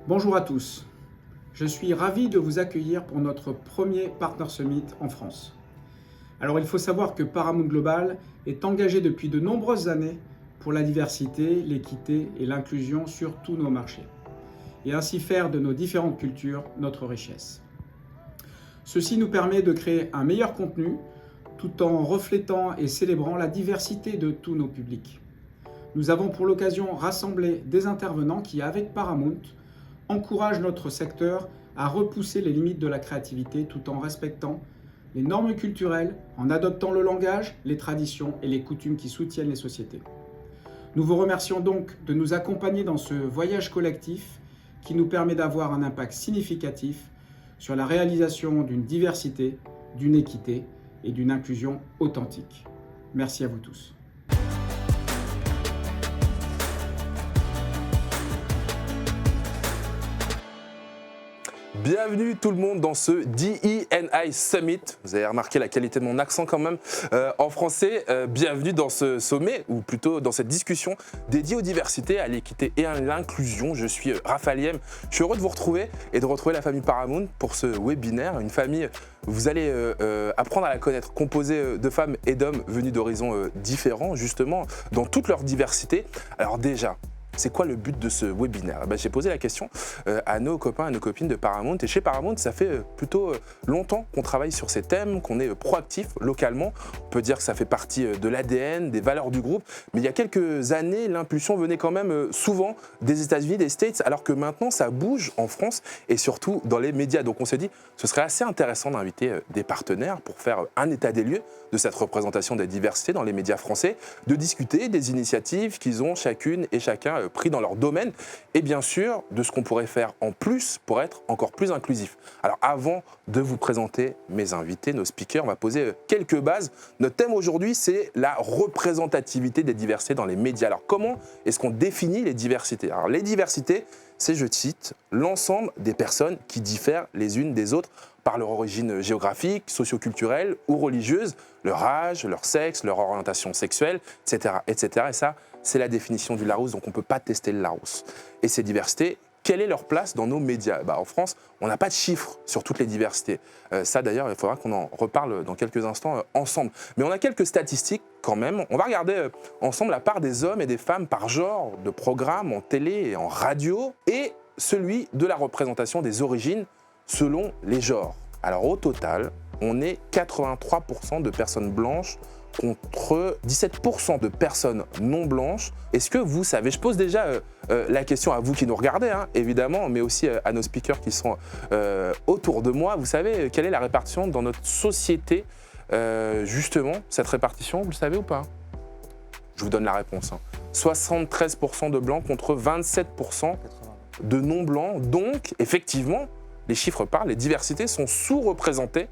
Bonjour à tous, je suis ravi de vous accueillir pour notre premier Partner Summit en France. Alors il faut savoir que Paramount Global est engagé depuis de nombreuses années pour la diversité, l'équité et l'inclusion sur tous nos marchés, et ainsi faire de nos différentes cultures notre richesse. Ceci nous permet de créer un meilleur contenu tout en reflétant et célébrant la diversité de tous nos publics. Nous avons pour l'occasion rassemblé des intervenants qui, avec Paramount, encouragent notre secteur à repousser les limites de la créativité tout en respectant les normes culturelles, en adoptant le langage, les traditions et les coutumes qui soutiennent les sociétés. Nous vous remercions donc de nous accompagner dans ce voyage collectif qui nous permet d'avoir un impact significatif sur la réalisation d'une diversité, d'une équité et d'une inclusion authentique. Merci à vous tous. Bienvenue tout le monde dans ce DE&I Summit. Vous avez remarqué la qualité de mon accent quand même en français. Bienvenue dans ce sommet, ou plutôt dans cette discussion dédiée aux diversités, à l'équité et à l'inclusion. Je suis Raphaël Yem. Je suis heureux de vous retrouver et de retrouver la famille Paramount pour ce webinaire. Une famille, vous allez apprendre à la connaître, composée de femmes et d'hommes venus d'horizons différents, justement, dans toute leur diversité. Alors déjà, c'est quoi le but de ce webinaire? J'ai posé la question à nos copains, à nos copines de Paramount. Et chez Paramount, ça fait plutôt longtemps qu'on travaille sur ces thèmes, qu'on est proactif localement. On peut dire que ça fait partie de l'ADN, des valeurs du groupe. Mais il y a quelques années, l'impulsion venait quand même souvent des États-Unis, des States, alors que maintenant, ça bouge en France et surtout dans les médias. Donc on s'est dit, ce serait assez intéressant d'inviter des partenaires pour faire un état des lieux de cette représentation des diversités dans les médias français, de discuter des initiatives qu'ils ont chacune et chacun pris dans leur domaine et bien sûr de ce qu'on pourrait faire en plus pour être encore plus inclusif. Alors avant de vous présenter mes invités, nos speakers, on va poser quelques bases. Notre thème aujourd'hui, c'est la représentativité des diversités dans les médias. Alors comment est-ce qu'on définit les diversités? Alors les diversités, c'est, je cite, l'ensemble des personnes qui diffèrent les unes des autres par leur origine géographique, socioculturelle ou religieuse, leur âge, leur sexe, leur orientation sexuelle, etc. etc. Et ça, c'est la définition du Larousse, donc on ne peut pas tester le Larousse. Et ces diversités, quelle est leur place dans nos médias? En France, on n'a pas de chiffres sur toutes les diversités. Ça d'ailleurs, il faudra qu'on en reparle dans quelques instants ensemble. Mais on a quelques statistiques quand même. On va regarder ensemble la part des hommes et des femmes par genre de programmes en télé et en radio et celui de la représentation des origines selon les genres. Alors au total, on est 83% de personnes blanches contre 17% de personnes non blanches. Est-ce que vous savez, je pose déjà la question à vous qui nous regardez, évidemment, mais aussi à nos speakers qui sont autour de moi. Vous savez quelle est la répartition dans notre société, justement, cette répartition, vous le savez ou pas? Je vous donne la réponse. 73% de blancs contre 27% de non blancs. Donc, effectivement, les chiffres parlent, les diversités sont sous-représentées,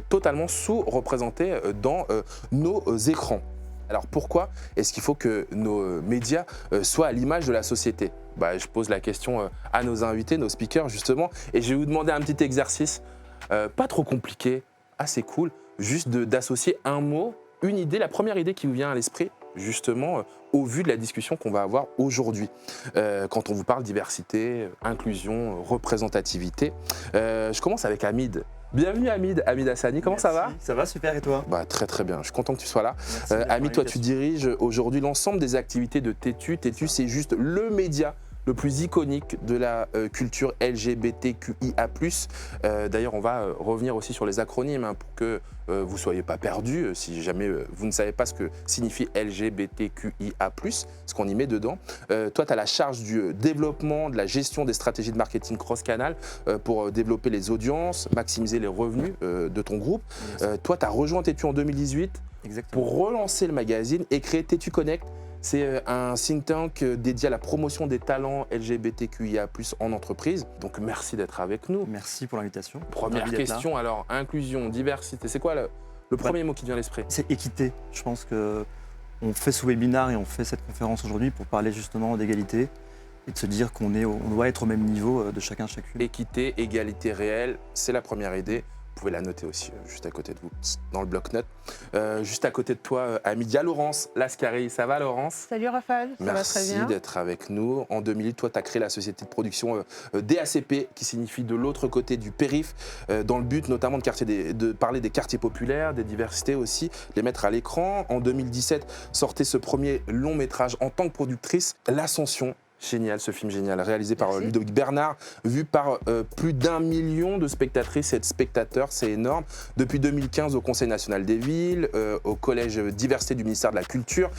totalement sous-représentées dans nos écrans. Alors pourquoi est-ce qu'il faut que nos médias soient à l'image de la société? Je pose la question à nos invités, nos speakers justement, et je vais vous demander un petit exercice, pas trop compliqué, assez cool, juste d'associer un mot, une idée, la première idée qui vous vient à l'esprit, justement au vu de la discussion qu'on va avoir aujourd'hui. Quand on vous parle diversité, inclusion, représentativité. Je commence avec Hamid. Bienvenue Hamid Hassani, comment Merci. ça va? Ça va, super, et toi? Très très bien, je suis content que tu sois là. Merci Hamid, toi tu diriges aujourd'hui l'ensemble des activités de Tétu. Tétu, c'est juste le média le plus iconique de la culture LGBTQIA+. D'ailleurs, on va revenir aussi sur les acronymes pour que vous ne soyez pas perdus si jamais vous ne savez pas ce que signifie LGBTQIA+, ce qu'on y met dedans. Toi, tu as la charge du développement, de la gestion des stratégies de marketing cross-canal pour développer les audiences, maximiser les revenus de ton groupe. Toi, tu as rejoint Tétu en 2018 Exactement. pour relancer le magazine et créer Tétu Connect. C'est un think tank dédié à la promotion des talents LGBTQIA+ en entreprise. Donc merci d'être avec nous. Merci pour l'invitation. Première Ravi d'être là. question, alors inclusion, diversité, c'est quoi le premier mot qui te vient à l'esprit? C'est équité. Je pense qu'on fait ce webinaire et on fait cette conférence aujourd'hui pour parler justement d'égalité et de se dire on doit être au même niveau de chacun, chacune. Équité, égalité réelle, c'est la première idée pouvez la noter aussi, juste à côté de vous, dans le bloc-notes. Juste à côté de toi, à midi, il y a Laurence Lascari. Ça va, Laurence? Salut Raphaël, ça va très bien. Merci d'être avec nous. En 2000, toi, tu as créé la société de production DACP, qui signifie de l'autre côté du périph', dans le but notamment de parler des quartiers populaires, des diversités aussi, les mettre à l'écran. En 2017, sortait ce premier long métrage en tant que productrice, L'Ascension. Génial, ce film génial, réalisé par Ludovic Bernard, vu par plus d'1 million de spectatrices et de spectateurs, c'est énorme. Depuis 2015 au Conseil national des villes, au collège diversité du ministère de la Culture.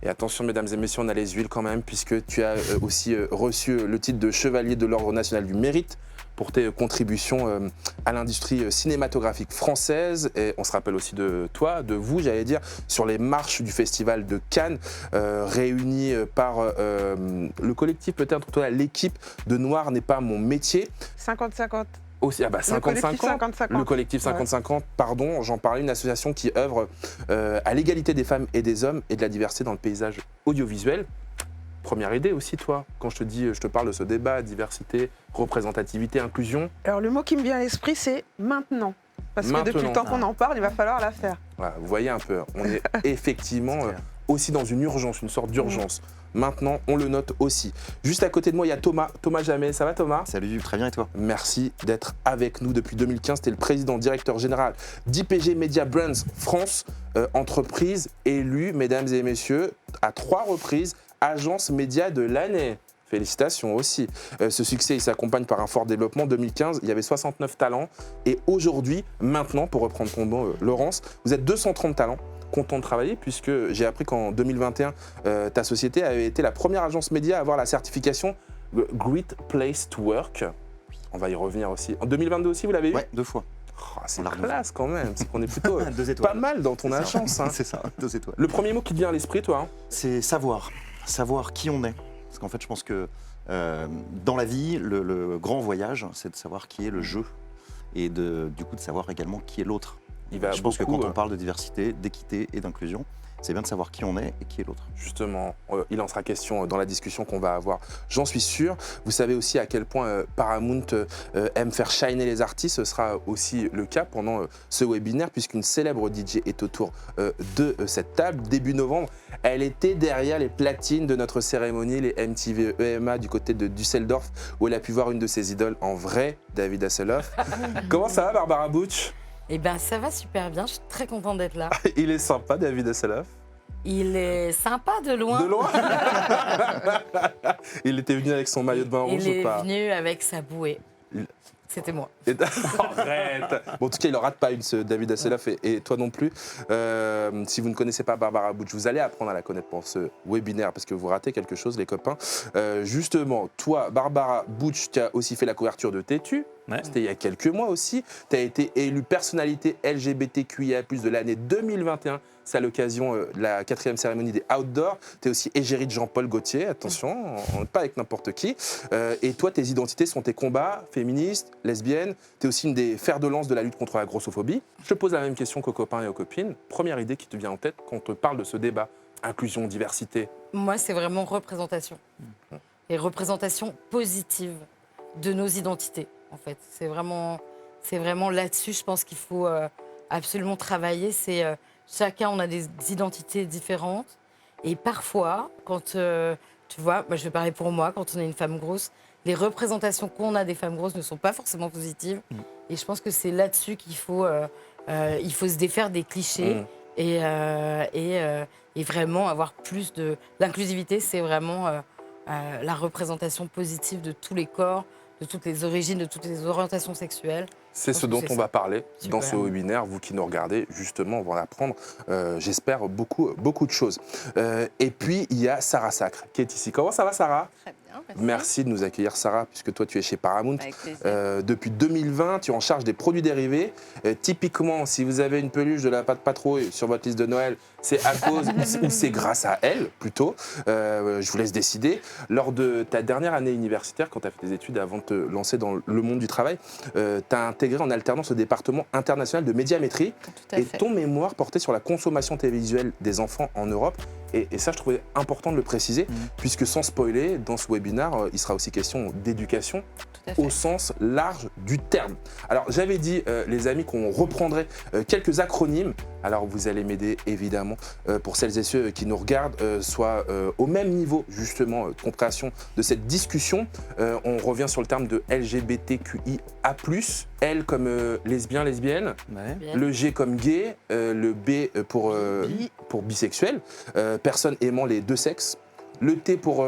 Et attention, mesdames et messieurs, on a les huiles quand même, puisque tu as aussi reçu le titre de chevalier de l'Ordre national du mérite pour tes contributions à l'industrie cinématographique française. Et on se rappelle aussi de toi, de vous, j'allais dire, sur les marches du Festival de Cannes, réunis par le collectif, peut-être, toi, l'équipe de Noir n'est pas mon métier. 50-50. Aussi, ah bah 50-50. Le collectif 50-50, pardon, j'en parlais, une association qui œuvre à l'égalité des femmes et des hommes et de la diversité dans le paysage audiovisuel. Première idée aussi, toi, quand je te parle de ce débat, diversité, représentativité, inclusion. Alors le mot qui me vient à l'esprit, c'est maintenant. Parce que depuis le temps qu'on en parle, il va falloir la faire. Voilà, vous voyez un peu, on est effectivement aussi dans une urgence, une sorte d'urgence. Maintenant, on le note aussi. Juste à côté de moi, il y a Thomas Jamet. Ça va, Thomas? Salut, très bien, et toi? Merci d'être avec nous depuis 2015. Tu es le président directeur général d'IPG Media Brands France, entreprise élue, mesdames et messieurs, à 3 reprises, agence média de l'année. Félicitations aussi. Ce succès, il s'accompagne par un fort développement. En 2015, il y avait 69 talents. Et aujourd'hui, maintenant, pour reprendre ton mot, Laurence, vous êtes 230 talents. Content de travailler, puisque j'ai appris qu'en 2021, ta société avait été la première agence média à avoir la certification Great Place to Work. On va y revenir aussi. En 2022 aussi, vous l'avez eu? Ouais, 2 fois. Oh, c'est la classe quand même, c'est qu'on est plutôt 2 étoiles. Pas mal dans ton agence. Hein. C'est ça, 2 étoiles. Le premier mot qui te vient à l'esprit, toi hein? C'est savoir qui on est. Parce qu'en fait, je pense que dans la vie, le grand voyage, c'est de savoir qui est le jeu et du coup de savoir également qui est l'autre. Je pense que quand on parle de diversité, d'équité et d'inclusion, c'est bien de savoir qui on est et qui est l'autre. Justement, il en sera question dans la discussion qu'on va avoir, j'en suis sûr. Vous savez aussi à quel point Paramount aime faire shiner les artistes. Ce sera aussi le cas pendant ce webinaire, puisqu'une célèbre DJ est autour de cette table. Début novembre, elle était derrière les platines de notre cérémonie, les MTV EMA du côté de Düsseldorf, où elle a pu voir une de ses idoles en vrai, David Hasselhoff. Comment ça va, Barbara Butch? Eh bien, ça va super bien, je suis très contente d'être là. Il est sympa, David Hasselhoff. Il est sympa de loin. De loin. Il était venu avec son maillot de bain rouge ou pas? Il est venu avec sa bouée. C'était moi. Arrête. Bon, en tout cas, il ne rate pas une, ce David Hasselhoff, et toi non plus. Si vous ne connaissez pas Barbara Butch, vous allez apprendre à la connaître pour ce webinaire, parce que vous ratez quelque chose, les copains. Justement, toi, Barbara Butch, tu as aussi fait la couverture de Tétu. Ouais. C'était il y a quelques mois aussi. Tu as été élue personnalité LGBTQIA+ de l'année 2021. C'est à l'occasion de la 4e cérémonie des Outdoors. Tu es aussi égérie de Jean-Paul Gaultier. Attention, on n'est pas avec n'importe qui. Et toi, tes identités sont tes combats féministes, lesbiennes. Tu es aussi une des fers de lance de la lutte contre la grossophobie. Je te pose la même question qu'aux copains et aux copines. Première idée qui te vient en tête quand on te parle de ce débat, inclusion, diversité? Moi, c'est vraiment représentation. Et représentation positive de nos identités, en fait. C'est vraiment là-dessus, je pense qu'il faut absolument travailler. Chacun, on a des identités différentes. Et parfois, quand, tu vois, je vais parler pour moi, quand on est une femme grosse, les représentations qu'on a des femmes grosses ne sont pas forcément positives. Et je pense que c'est là-dessus qu'il faut, se défaire des clichés et vraiment avoir plus de... L'inclusivité, c'est vraiment la représentation positive de tous les corps, de toutes les origines, de toutes les orientations sexuelles. C'est ce dont on va parler dans ce webinaire. Vous qui nous regardez, justement, on va en apprendre, j'espère, beaucoup de choses. Et puis, il y a Sarah Sacre qui est ici. Comment ça va, Sarah? Très bien, merci de nous accueillir, Sarah, puisque toi, tu es chez Paramount. Avec plaisir. Depuis 2020, tu es en charge des produits dérivés. Typiquement, si vous avez une peluche de la Patte Patrouille sur votre liste de Noël, c'est à cause ou c'est grâce à elle, plutôt. Je vous laisse décider. Lors de ta dernière année universitaire, quand tu as fait tes études avant de te lancer dans le monde du travail, tu as intégré en alternance au département international de médiamétrie. Et ton mémoire portait sur la consommation télévisuelle des enfants en Europe. Et ça, je trouvais important de le préciser, puisque sans spoiler, dans ce webinaire, il sera aussi question d'éducation au sens large du terme. Alors j'avais dit, les amis, qu'on reprendrait quelques acronymes. Alors vous allez m'aider évidemment pour celles et ceux qui nous regardent, soit au même niveau justement de compréhension de cette discussion. On revient sur le terme de LGBTQIA+, L comme lesbien, lesbienne, le G comme gay, le B pour bisexuel, personne aimant les deux sexes, le T pour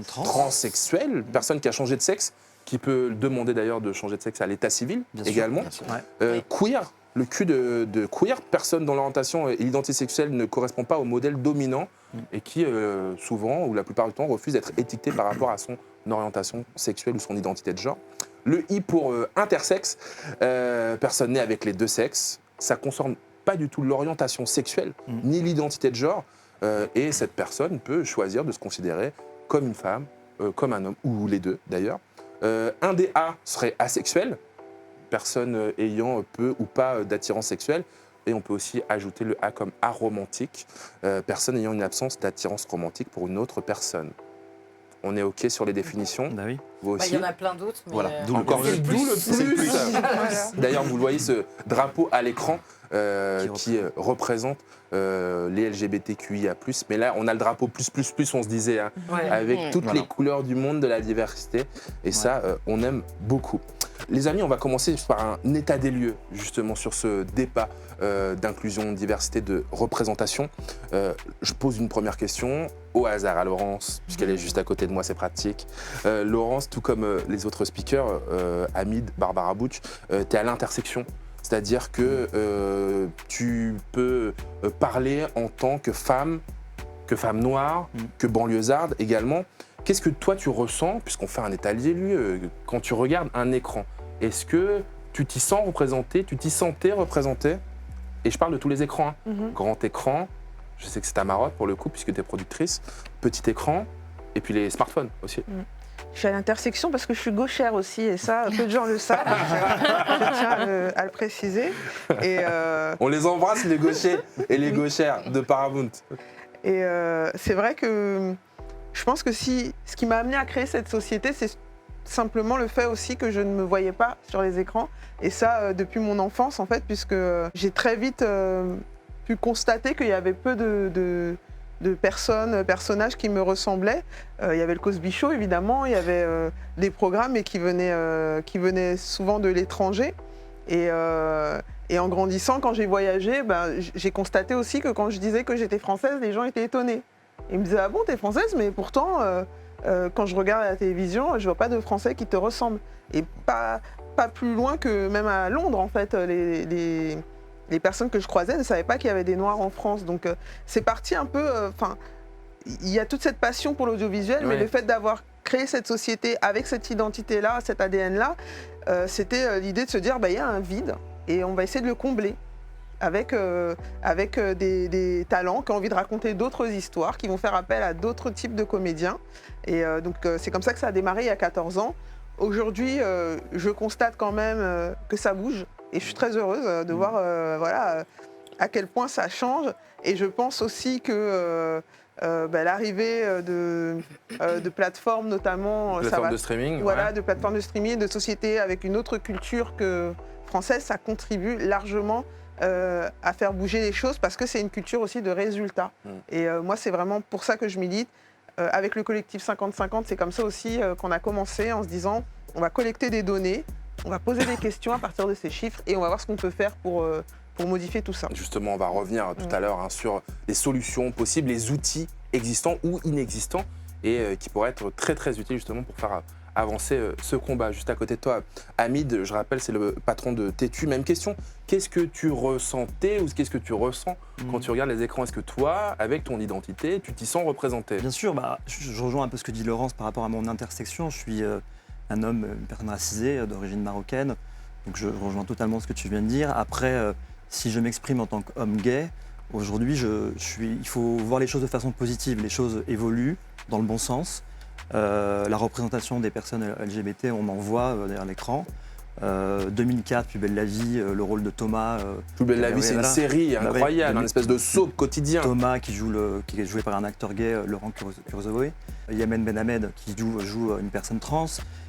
transsexuel, personne qui a changé de sexe, qui peut demander d'ailleurs de changer de sexe à l'état civil également. Queer, le Q de queer, personne dont l'orientation et l'identité sexuelle ne correspond pas au modèle dominant et qui souvent ou la plupart du temps refuse d'être étiqueté par rapport à son orientation sexuelle ou son identité de genre. Le I pour intersexe, personne née avec les deux sexes, ça ne concerne pas du tout l'orientation sexuelle ni l'identité de genre et cette personne peut choisir de se considérer comme une femme, comme un homme ou les deux d'ailleurs. Un des A serait asexuel, personne ayant peu ou pas d'attirance sexuelle. Et on peut aussi ajouter le A comme aromantique, personne ayant une absence d'attirance romantique pour une autre personne. On est OK sur les définitions? Bah oui. Vous aussi? Il y en a plein d'autres. Mais Voilà, d'où encore le plus. D'ailleurs, vous voyez ce drapeau à l'écran qui représente les LGBTQIA+. Mais là, on a le drapeau plus, on se disait, hein, avec toutes les couleurs du monde, de la diversité. Et ça, on aime beaucoup. Les amis, on va commencer par un état des lieux, justement, sur ce débat d'inclusion, diversité, de représentation. Je pose une première question au hasard à Laurence, puisqu'elle est juste à côté de moi, c'est pratique. Laurence, tout comme les autres speakers, Hamid, Barbara Butch, tu es à l'intersection. C'est-à-dire que tu peux parler en tant que femme noire, que banlieusarde également. Qu'est-ce que toi tu ressens, puisqu'on fait un état des lieux, quand tu regardes un écran? Est-ce que tu t'y sens représenté, tu t'y sentais représenté? Et je parle de tous les écrans, hein. Grand écran, je sais que c'est ta marotte pour le coup, puisque tu es productrice, petit écran, et puis les smartphones aussi. Je suis à l'intersection parce que je suis gauchère aussi, et ça, peu de gens le savent. Je tiens à le préciser. Et on les embrasse, les gauchers et les gauchères de Paramount. Et c'est vrai que je pense que ce qui m'a amené à créer cette société, c'est simplement le fait aussi que je ne me voyais pas sur les écrans. Et ça, depuis mon enfance, en fait, puisque j'ai très vite pu constater qu'il y avait peu de personnages qui me ressemblaient. Il y avait le Cosby Show, évidemment, il y avait des programmes mais qui venaient souvent de l'étranger. Et en grandissant, quand j'ai voyagé, j'ai constaté aussi que quand je disais que j'étais française, les gens étaient étonnés. Ils me disaient « Ah bon, t'es française ?» Mais pourtant, quand je regarde à la télévision, je vois pas de Français qui te ressemblent. Et pas plus loin que même à Londres, en fait, les personnes que je croisais ne savaient pas qu'il y avait des Noirs en France. Donc c'est parti un peu... il y a toute cette passion pour l'audiovisuel, mais le fait d'avoir créé cette société avec cette identité-là, cet ADN-là, c'était l'idée de se dire il y a un vide et on va essayer de le combler avec des talents qui ont envie de raconter d'autres histoires, qui vont faire appel à d'autres types de comédiens. Et donc c'est comme ça que ça a démarré il y a 14 ans. Aujourd'hui, je constate quand même que ça bouge. Et je suis très heureuse de voir à quel point ça change. Et je pense aussi que l'arrivée de plateformes, notamment... Plateformes de streaming. De plateformes de streaming, de sociétés avec une autre culture que française, ça contribue largement à faire bouger les choses parce que c'est une culture aussi de résultats. Et moi, c'est vraiment pour ça que je milite. Avec le collectif 50-50, c'est comme ça aussi qu'on a commencé en se disant on va collecter des données, on va poser des questions à partir de ces chiffres et on va voir ce qu'on peut faire pour modifier tout ça. Justement, on va revenir tout à l'heure sur les solutions possibles, les outils existants ou inexistants et qui pourraient être très très utiles justement pour faire avancer ce combat. Juste à côté de toi, Hamid, je rappelle, c'est le patron de Tétu. Même question, qu'est-ce que tu ressentais ou qu'est-ce que tu ressens quand tu regardes les écrans? Est-ce que toi, avec ton identité, tu t'y sens représenté? Bien sûr, je rejoins un peu ce que dit Laurence par rapport à mon intersection. Je suis un homme, une personne racisée d'origine marocaine, donc je rejoins totalement ce que tu viens de dire. Après, si je m'exprime en tant qu'homme gay, aujourd'hui, il faut voir les choses de façon positive. Les choses évoluent dans le bon sens. La représentation des personnes LGBT, on en voit derrière l'écran. 2004, Plus belle la vie, le rôle de Thomas. Plus belle la vie, c'est une série incroyable, une espèce de soap quotidien. Thomas qui est joué par un acteur gay, Laurent Kurzavoy. Yamen Ben Ahmed qui joue une personne trans.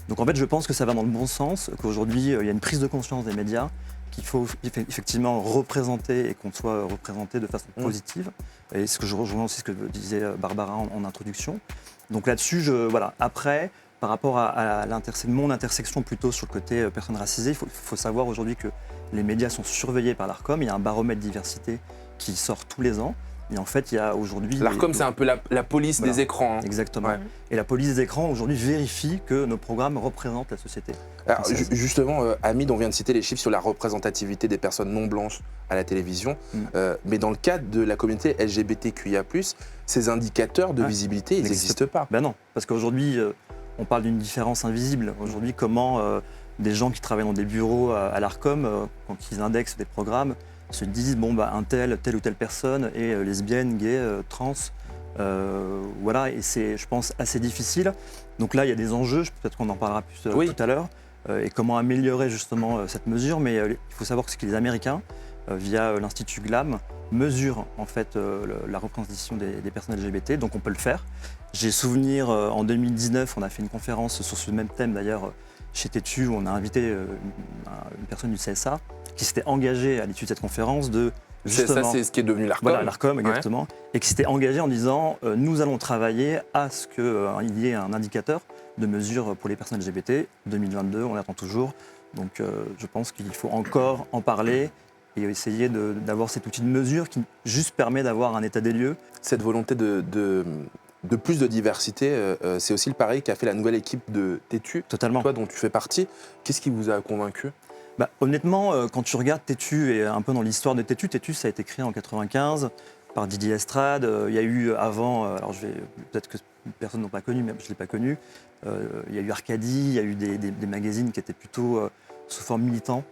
Donc en fait, je pense que ça va dans le bon sens, qu'aujourd'hui, il y a une prise de conscience des médias, qu'il faut effectivement représenter et qu'on soit représenté de façon positive. Et ce que je rejoins aussi ce que disait Barbara en introduction. Donc là-dessus, voilà. Après, par rapport à mon intersection plutôt sur le côté personnes racisées, il faut savoir aujourd'hui que les médias sont surveillés par l'Arcom. Il y a un baromètre diversité qui sort tous les ans. Et en fait, il y a aujourd'hui... L'Arcom, c'est un peu la police des écrans. Hein. Exactement. Ouais. Et la police des écrans, aujourd'hui, vérifie que nos programmes représentent la société. Alors, justement, Hamid, on vient de citer les chiffres sur la représentativité des personnes non blanches à la télévision. Mais dans le cadre de la communauté LGBTQIA+, ces indicateurs de visibilité, ils n'existent pas. Ben non, parce qu'aujourd'hui, on parle d'une différence invisible. Aujourd'hui, comment des gens qui travaillent dans des bureaux à l'Arcom, quand ils indexent des programmes, se disent bon bah telle ou telle personne est lesbienne, gay, trans, voilà, et c'est, je pense, assez difficile. Donc là, il y a des enjeux, peut-être qu'on en parlera plus tout à l'heure, et comment améliorer justement cette mesure. Mais il faut savoir que les Américains, via l'Institut GLAM, mesurent en fait la représentation des personnes LGBT, donc on peut le faire. J'ai souvenir, en 2019, on a fait une conférence sur ce même thème d'ailleurs chez Tétu, où on a invité une personne du CSA qui s'était engagée à l'issue de cette conférence de justement... Ça, c'est ce qui est devenu l'Arcom. Voilà, l'Arcom, exactement. Et qui s'était engagé en disant nous allons travailler à ce qu'il y ait un indicateur de mesure pour les personnes LGBT. 2022, on attend toujours. Donc je pense qu'il faut encore en parler et essayer d'avoir cet outil de mesure qui juste permet d'avoir un état des lieux. Cette volonté de plus de diversité, c'est aussi le pari qu'a fait la nouvelle équipe de Tétu. Totalement. Toi, dont tu fais partie. Qu'est-ce qui vous a convaincu ? Bah, honnêtement, quand tu regardes Tétu et un peu dans l'histoire de Tétu, ça a été créé en 95 par Didier Estrade. Il y a eu avant, alors peut-être que personne n'a pas connu, mais je ne l'ai pas connu. Il y a eu Arcadie, il y a eu des magazines qui étaient plutôt sous forme militant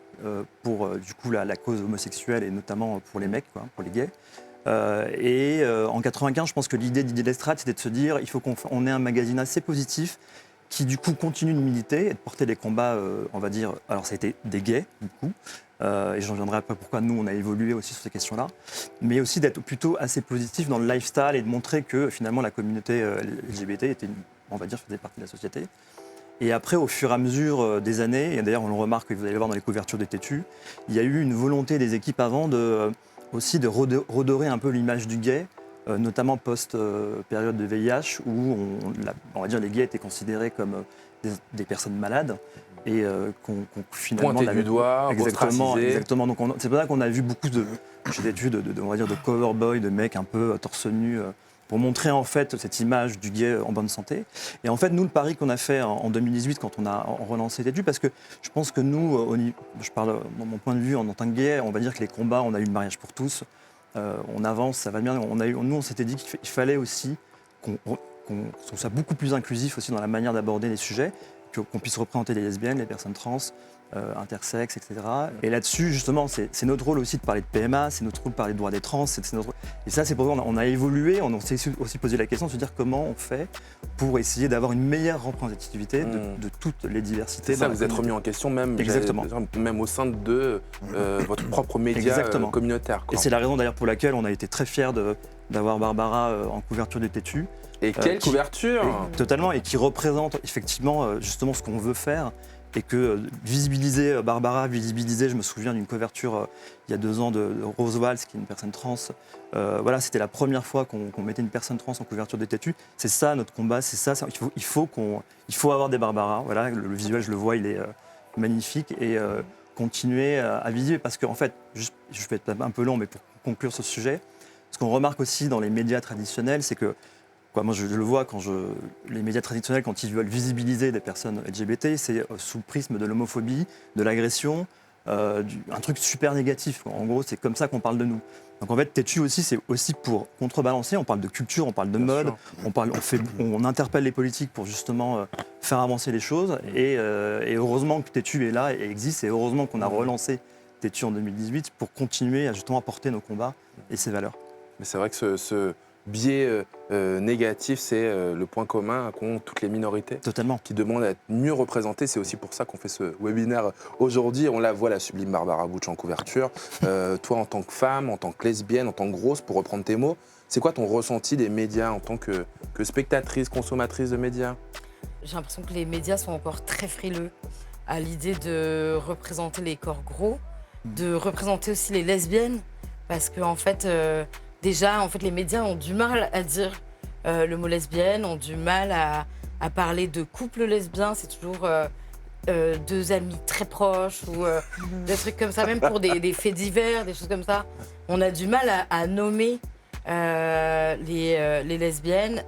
pour du coup la cause homosexuelle et notamment pour les mecs, quoi, pour les gays. En 95, je pense que l'idée de Didier Estrade, c'était de se dire il faut qu'on ait un magazine assez positif qui du coup continue de militer et de porter des combats, on va dire, alors ça a été des gays du coup, et j'en viendrai après pourquoi nous on a évolué aussi sur ces questions-là, mais aussi d'être plutôt assez positif dans le lifestyle et de montrer que finalement la communauté LGBT était, on va dire, faisait partie de la société. Et après, au fur et à mesure des années, et d'ailleurs on le remarque, vous allez le voir dans les couvertures des Tétu, il y a eu une volonté des équipes avant aussi de redorer un peu l'image du gay, notamment post-période de VIH, où on va dire les gays étaient considérés comme des personnes malades et qu'on finalement... Pointé du doigt, ostracisé. Exactement. Donc c'est pour ça qu'on a vu beaucoup d'études on va dire de cover boy, de mecs un peu torse nu, pour montrer en fait cette image du gay en bonne santé. Et en fait, nous, le pari qu'on a fait en 2018, quand on a relancé Tétu, parce que je pense que nous, je parle de mon point de vue en tant que gay, on va dire que les combats, on a eu le mariage pour tous, on avance, ça va bien. Nous, on s'était dit qu'il fallait aussi qu'on soit beaucoup plus inclusif aussi dans la manière d'aborder les sujets, qu'on puisse représenter les lesbiennes, les personnes trans, intersexes, etc. Et là-dessus, justement, c'est notre rôle aussi de parler de PMA, c'est notre rôle de parler de droits des trans. Et ça, c'est pour ça qu'on a évolué, on s'est aussi posé la question de se dire comment on fait pour essayer d'avoir une meilleure représentativité de toutes les diversités. C'est ça, vous êtes remis en question même, même au sein de votre propre média communautaire. Quoi. Et c'est la raison d'ailleurs pour laquelle on a été très fiers d'avoir Barbara en couverture des Tétu. Et quelle couverture Totalement, et qui représente effectivement justement ce qu'on veut faire. Et que visibiliser Barbara, je me souviens d'une couverture il y a 2 ans de Rose Valls, qui est une personne trans. Voilà, c'était la première fois qu'on mettait une personne trans en couverture des Tétu. C'est ça notre combat, c'est ça. Il faut avoir des Barbara. Voilà, le visuel, je le vois, il est magnifique. Et continuer à viser, parce qu'en fait, je vais être un peu long, mais pour conclure ce sujet, ce qu'on remarque aussi dans les médias traditionnels, c'est que moi, je le vois les médias traditionnels, quand ils veulent visibiliser des personnes LGBT, c'est sous le prisme de l'homophobie, de l'agression, un truc super négatif. En gros, c'est comme ça qu'on parle de nous. Donc en fait, Tétu aussi, c'est aussi pour contrebalancer. On parle de culture, on parle de mode, on interpelle les politiques pour justement faire avancer les choses. Et heureusement que Tétu est là et existe, et heureusement qu'on a relancé Tétu en 2018 pour continuer à justement porter nos combats et ses valeurs. Mais c'est vrai que ce biais négatif, c'est le point commun qu'ont toutes les minorités. Totalement. Qui demandent à être mieux représentées. C'est aussi pour ça qu'on fait ce webinaire aujourd'hui. On la voit, la sublime Barbara Butch en couverture. Toi, en tant que femme, en tant que lesbienne, en tant que grosse, pour reprendre tes mots, c'est quoi ton ressenti des médias en tant que spectatrice, consommatrice de médias ? j'ai l'impression que les médias sont encore très frileux à l'idée de représenter les corps gros, de représenter aussi les lesbiennes, parce que en fait, déjà, en fait, les médias ont du mal à dire le mot lesbienne, ont du mal à parler de couple lesbien. C'est toujours deux amis très proches ou des trucs comme ça, même pour des faits divers, des choses comme ça. On a du mal à nommer les lesbiennes,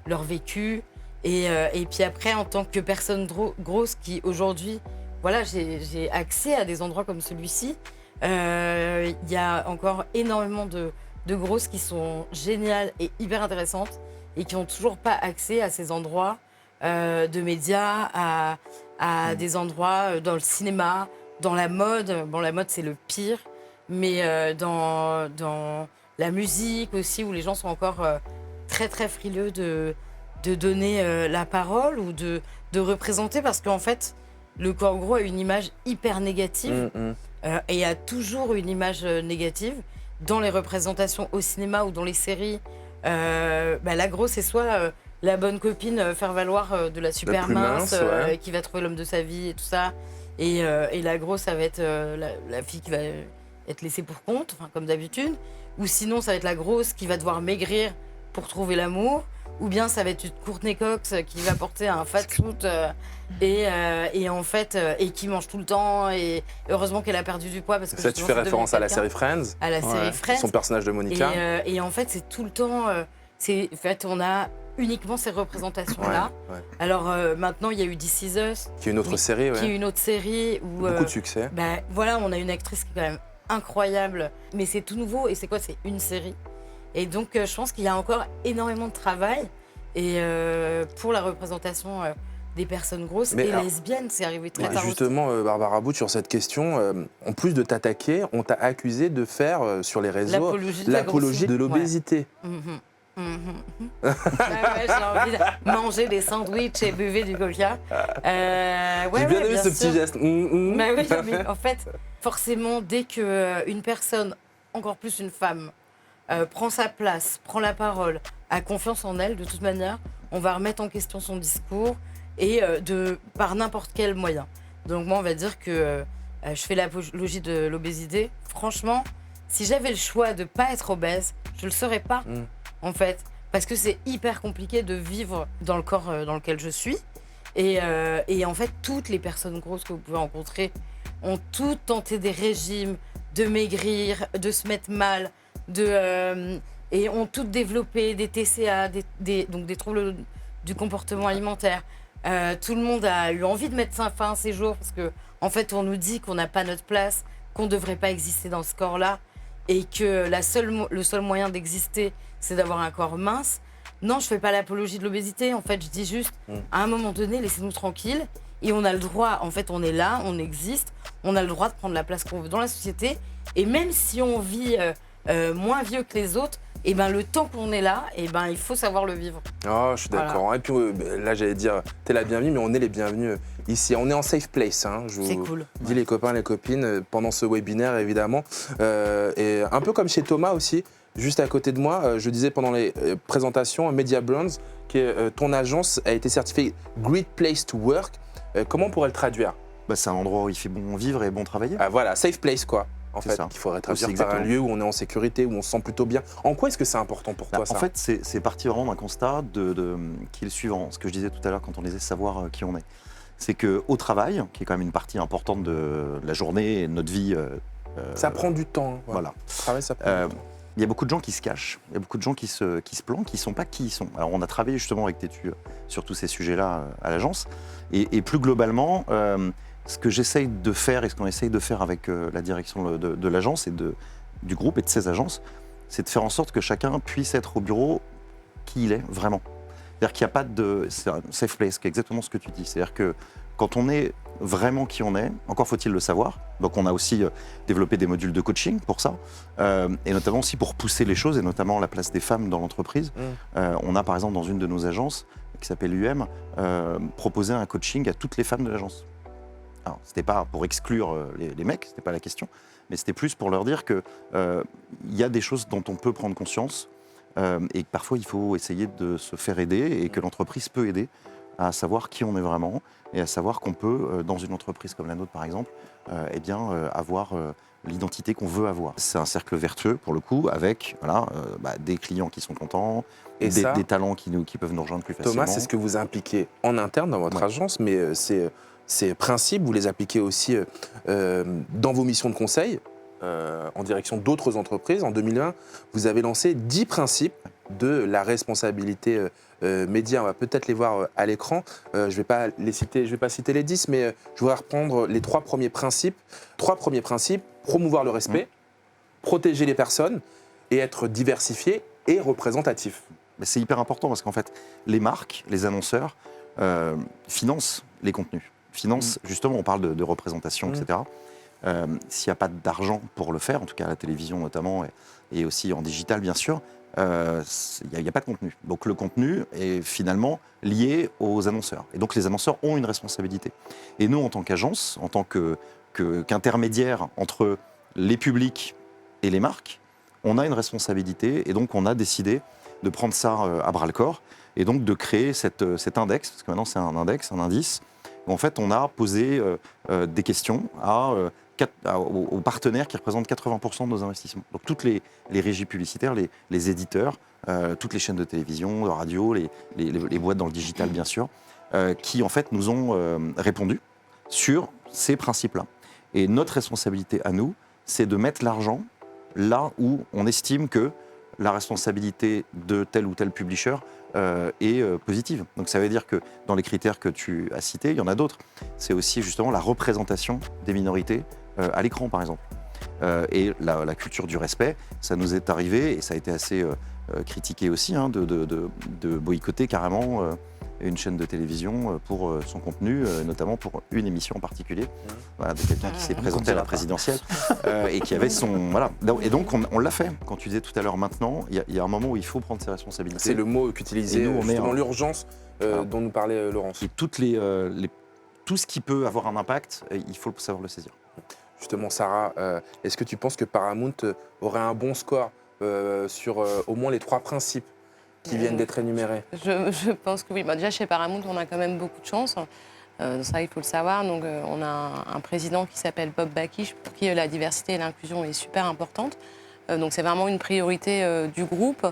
leur vécu. Et puis après, en tant que personne grosse qui aujourd'hui, voilà, j'ai accès à des endroits comme celui-ci, il y a encore énormément de grosses qui sont géniales et hyper intéressantes et qui n'ont toujours pas accès à ces endroits de médias, à des endroits dans le cinéma, dans la mode. Bon, la mode, c'est le pire, mais dans la musique aussi, où les gens sont encore très, très frileux de donner la parole ou de représenter, parce qu'en fait, le corps gros a une image hyper négative et a toujours une image négative. Dans les représentations au cinéma ou dans les séries, la grosse, c'est soit la bonne copine faire valoir de la super mince, qui va trouver l'homme de sa vie et tout ça, et la grosse, ça va être la fille qui va être laissée pour compte, enfin, comme d'habitude, ou sinon ça va être la grosse qui va devoir maigrir pour trouver l'amour, ou bien ça va être une Courtney Cox qui va porter un fat suit et en fait et qui mange tout le temps, et heureusement qu'elle a perdu du poids, parce que ça, tu fais référence à la série Friends, à la série Friends, son personnage de Monica, et en fait c'est tout le temps en fait on a uniquement ces représentations là. Alors maintenant il y a eu This Is Us, qui est une autre série, qui est une autre série où beaucoup de succès. Voilà, on a une actrice qui est quand même incroyable, mais c'est tout nouveau, et c'est quoi, c'est une série. Et donc, je pense qu'il y a encore énormément de travail pour la représentation des personnes grosses. Mais lesbiennes, c'est arrivé très tard. Justement, Barbara Bout, sur cette question, en plus de t'attaquer, on t'a accusé de faire sur les réseaux l'apologie de l'obésité. Ouais. J'ai envie de manger des sandwichs et buver du coca. J'ai bien aimé ce petit geste. Mais en fait, forcément, dès qu'une personne, encore plus une femme, prend sa place, prend la parole, a confiance en elle, de toute manière, on va remettre en question son discours, et par n'importe quel moyen. Donc moi, on va dire que je fais l'apologie de l'obésité. Franchement, si j'avais le choix de ne pas être obèse, je ne le serais pas, en fait. Parce que c'est hyper compliqué de vivre dans le corps dans lequel je suis. Et en fait, toutes les personnes grosses que vous pouvez rencontrer ont toutes tenté des régimes, de maigrir, de se mettre mal, et ont toutes développé des TCA, donc des troubles du comportement alimentaire. Tout le monde a eu envie de mettre fin à ses jours, parce que en fait, on nous dit qu'on n'a pas notre place, qu'on ne devrait pas exister dans ce corps-là, et que le seul moyen d'exister, c'est d'avoir un corps mince. Non, je ne fais pas l'apologie de l'obésité. En fait, je dis juste, à un moment donné, laissez-nous tranquilles. Et on a le droit, en fait, on est là, on existe, on a le droit de prendre la place qu'on veut dans la société. Et même si on vit moins vieux que les autres, et ben le temps qu'on est là, et ben il faut savoir le vivre. Oh, je suis d'accord. Voilà. Et puis là, j'allais dire, t'es la bienvenue, mais on est les bienvenus ici. On est en safe place. Hein. C'est cool. Dis les copains, les copines, pendant ce webinaire, évidemment. Et un peu comme chez Thomas aussi, juste à côté de moi, je disais pendant les présentations, Media Brands, que ton agence a été certifiée Great Place to Work. Comment on pourrait le traduire ? C'est un endroit où il fait bon vivre et bon travailler. Ah, voilà, safe place, quoi. En fait, qu'il faudrait traduire par un lieu où on est en sécurité, où on se sent plutôt bien. En quoi est-ce que c'est important pour toi, ça ? En fait, c'est parti vraiment d'un constat qui est le suivant. Ce que je disais tout à l'heure quand on disait savoir qui on est. C'est qu'au travail, qui est quand même une partie importante de la journée et de notre vie... ça prend du temps. Hein, voilà. Le travail, ça prend du temps. Il y a beaucoup de gens qui se cachent, il y a beaucoup de gens qui se planquent, qui ne sont pas qui ils sont. Alors on a travaillé justement avec Tétu sur tous ces sujets-là à l'agence. Et plus globalement... ce que j'essaye de faire et ce qu'on essaye de faire avec la direction de l'agence et du groupe et de ses agences, c'est de faire en sorte que chacun puisse être au bureau qui il est vraiment. C'est-à-dire qu'il n'y a pas de... C'est un safe place, qui est exactement ce que tu dis. C'est-à-dire que quand on est vraiment qui on est, encore faut-il le savoir. Donc on a aussi développé des modules de coaching pour ça, et notamment aussi pour pousser les choses, et notamment la place des femmes dans l'entreprise. On a par exemple dans une de nos agences, qui s'appelle UM, proposé un coaching à toutes les femmes de l'agence. Alors, c'était pas pour exclure les mecs, c'était pas la question, mais c'était plus pour leur dire que y a des choses dont on peut prendre conscience et que parfois il faut essayer de se faire aider et que l'entreprise peut aider à savoir qui on est vraiment et à savoir qu'on peut, dans une entreprise comme la nôtre par exemple, avoir l'identité qu'on veut avoir. C'est un cercle vertueux pour le coup, avec des clients qui sont contents, Et des talents qui peuvent nous rejoindre plus facilement. Thomas, c'est ce que vous impliquez en interne dans votre agence, mais ces principes, vous les appliquez aussi dans vos missions de conseil, en direction d'autres entreprises. En 2001, vous avez lancé 10 principes de la responsabilité média. On va peut-être les voir à l'écran. Je ne vais pas citer les 10, mais je voudrais reprendre les 3 premiers principes. 3 premiers principes: promouvoir le respect, protéger les personnes et être diversifié et représentatif. C'est hyper important parce qu'en fait, les marques, les annonceurs financent les contenus. Financent, justement, on parle de représentation, etc. S'il n'y a pas d'argent pour le faire, en tout cas à la télévision notamment, et aussi en digital bien sûr, il n'y a pas de contenu. Donc le contenu est finalement lié aux annonceurs. Et donc les annonceurs ont une responsabilité. Et nous, en tant qu'agence, en tant qu'intermédiaire entre les publics et les marques, on a une responsabilité. Et donc on a décidé de prendre ça à bras-le-corps et donc de créer cet index, parce que maintenant c'est un index, un indice, où en fait on a posé des questions aux partenaires qui représentent 80% de nos investissements. Donc toutes les régies publicitaires, les éditeurs, toutes les chaînes de télévision, de radio, les boîtes dans le digital bien sûr, qui en fait nous ont répondu sur ces principes-là. Et notre responsabilité à nous, c'est de mettre l'argent là où on estime que la responsabilité de tel ou tel publisher est positive. Donc ça veut dire que dans les critères que tu as cités, il y en a d'autres. C'est aussi justement la représentation des minorités à l'écran, par exemple. Et la culture du respect, ça nous est arrivé, et ça a été assez critiqué aussi, de boycotter carrément une chaîne de télévision pour son contenu, notamment pour une émission en particulier, de quelqu'un qui s'est présenté à la présidentielle et qui avait son... Voilà. Et donc on l'a fait. Quand tu disais tout à l'heure maintenant, il y a un moment où il faut prendre ses responsabilités. C'est le mot qu'utilisait justement l'urgence dont nous parlait Laurence. Et tout ce qui peut avoir un impact, il faut savoir le saisir. Justement, Sarah, est-ce que tu penses que Paramount aurait un bon score sur au moins les 3 principes qui viennent d'être énumérés? Je pense que oui. Déjà, chez Paramount, on a quand même beaucoup de chance. Ça, il faut le savoir. Donc, on a un président qui s'appelle Bob Bakish, pour qui la diversité et l'inclusion est super importante. Donc, c'est vraiment une priorité du groupe.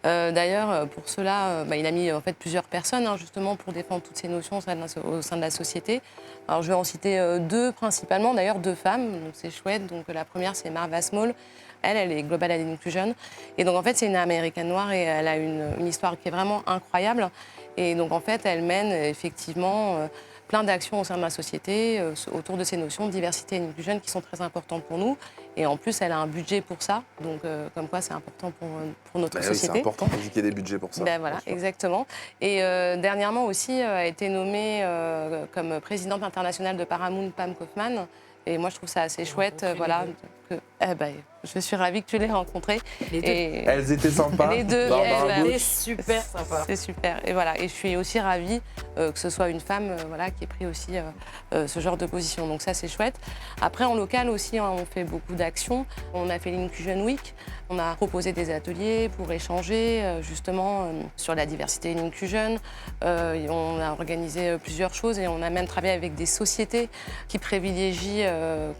D'ailleurs, pour cela, il a mis en fait plusieurs personnes, justement, pour défendre toutes ces notions au sein de la société. Alors, je vais en citer 2 principalement, d'ailleurs 2 femmes, donc c'est chouette. Donc, la première, c'est Marva Small. Elle est Global Inclusion. Et donc, en fait, c'est une Américaine noire et elle a une histoire qui est vraiment incroyable. Et donc, en fait, elle mène effectivement plein d'actions au sein de la société autour de ces notions de diversité et d'inclusion qui sont très importantes pour nous. Et en plus, elle a un budget pour ça. Donc, comme quoi, c'est important pour notre société. Oui, c'est important vu qu'il y ait des budgets pour ça. Voilà, exactement. Et dernièrement aussi, a été nommée comme présidente internationale de Paramount, Pam Kaufman. Et moi, je trouve ça assez chouette. Voilà, je suis ravie que tu l'aies rencontrée. Elles étaient sympas. Les 2, c'est super sympa. C'est super. Et voilà, et je suis aussi ravie que ce soit une femme qui ait pris aussi ce genre de position. Donc ça, c'est chouette. Après, en local aussi, on fait beaucoup d'actions. On a fait l'Inclusion Week. On a proposé des ateliers pour échanger justement sur la diversité et l'inclusion. On a organisé plusieurs choses et on a même travaillé avec des sociétés qui privilégient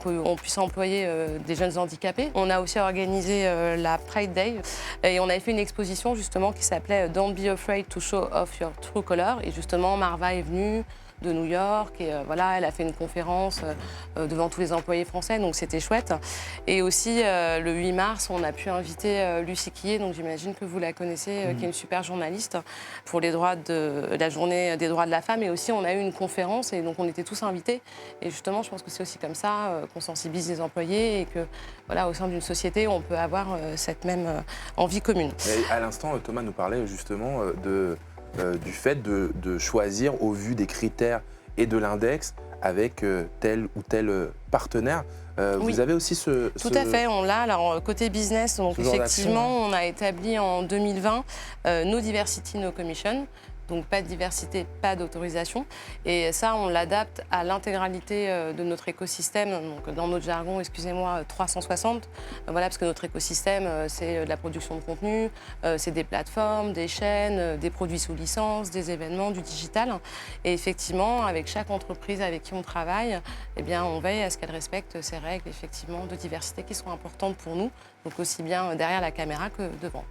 qu'on puisse employer des jeunes handicapés. On a aussi organisé la Pride Day et on avait fait une exposition justement qui s'appelait Don't be afraid to show off your true color. Et justement, Marva est venue de New York et elle a fait une conférence devant tous les employés français, donc c'était chouette. Et aussi le 8 mars, on a pu inviter Lucie Quillet, donc j'imagine que vous la connaissez, qui est une super journaliste, pour les droits la journée des droits de la femme. Et aussi on a eu une conférence et donc on était tous invités. Et justement, je pense que c'est aussi comme ça qu'on sensibilise les employés et que au sein d'une société, on peut avoir cette même envie commune. Et à l'instant, Thomas nous parlait justement du fait de choisir au vu des critères et de l'index avec tel ou tel partenaire. Oui. Vous avez aussi Tout à fait, on l'a. Alors, côté business, donc effectivement, on a établi en 2020 No Diversity, No Commission. Donc pas de diversité, pas d'autorisation. Et ça, on l'adapte à l'intégralité de notre écosystème. Donc dans notre jargon, excusez-moi, 360. Voilà, parce que notre écosystème, c'est de la production de contenu, c'est des plateformes, des chaînes, des produits sous licence, des événements, du digital. Et effectivement, avec chaque entreprise avec qui on travaille, eh bien, on veille à ce qu'elle respecte ces règles effectivement, de diversité qui sont importantes pour nous, donc aussi bien derrière la caméra que devant.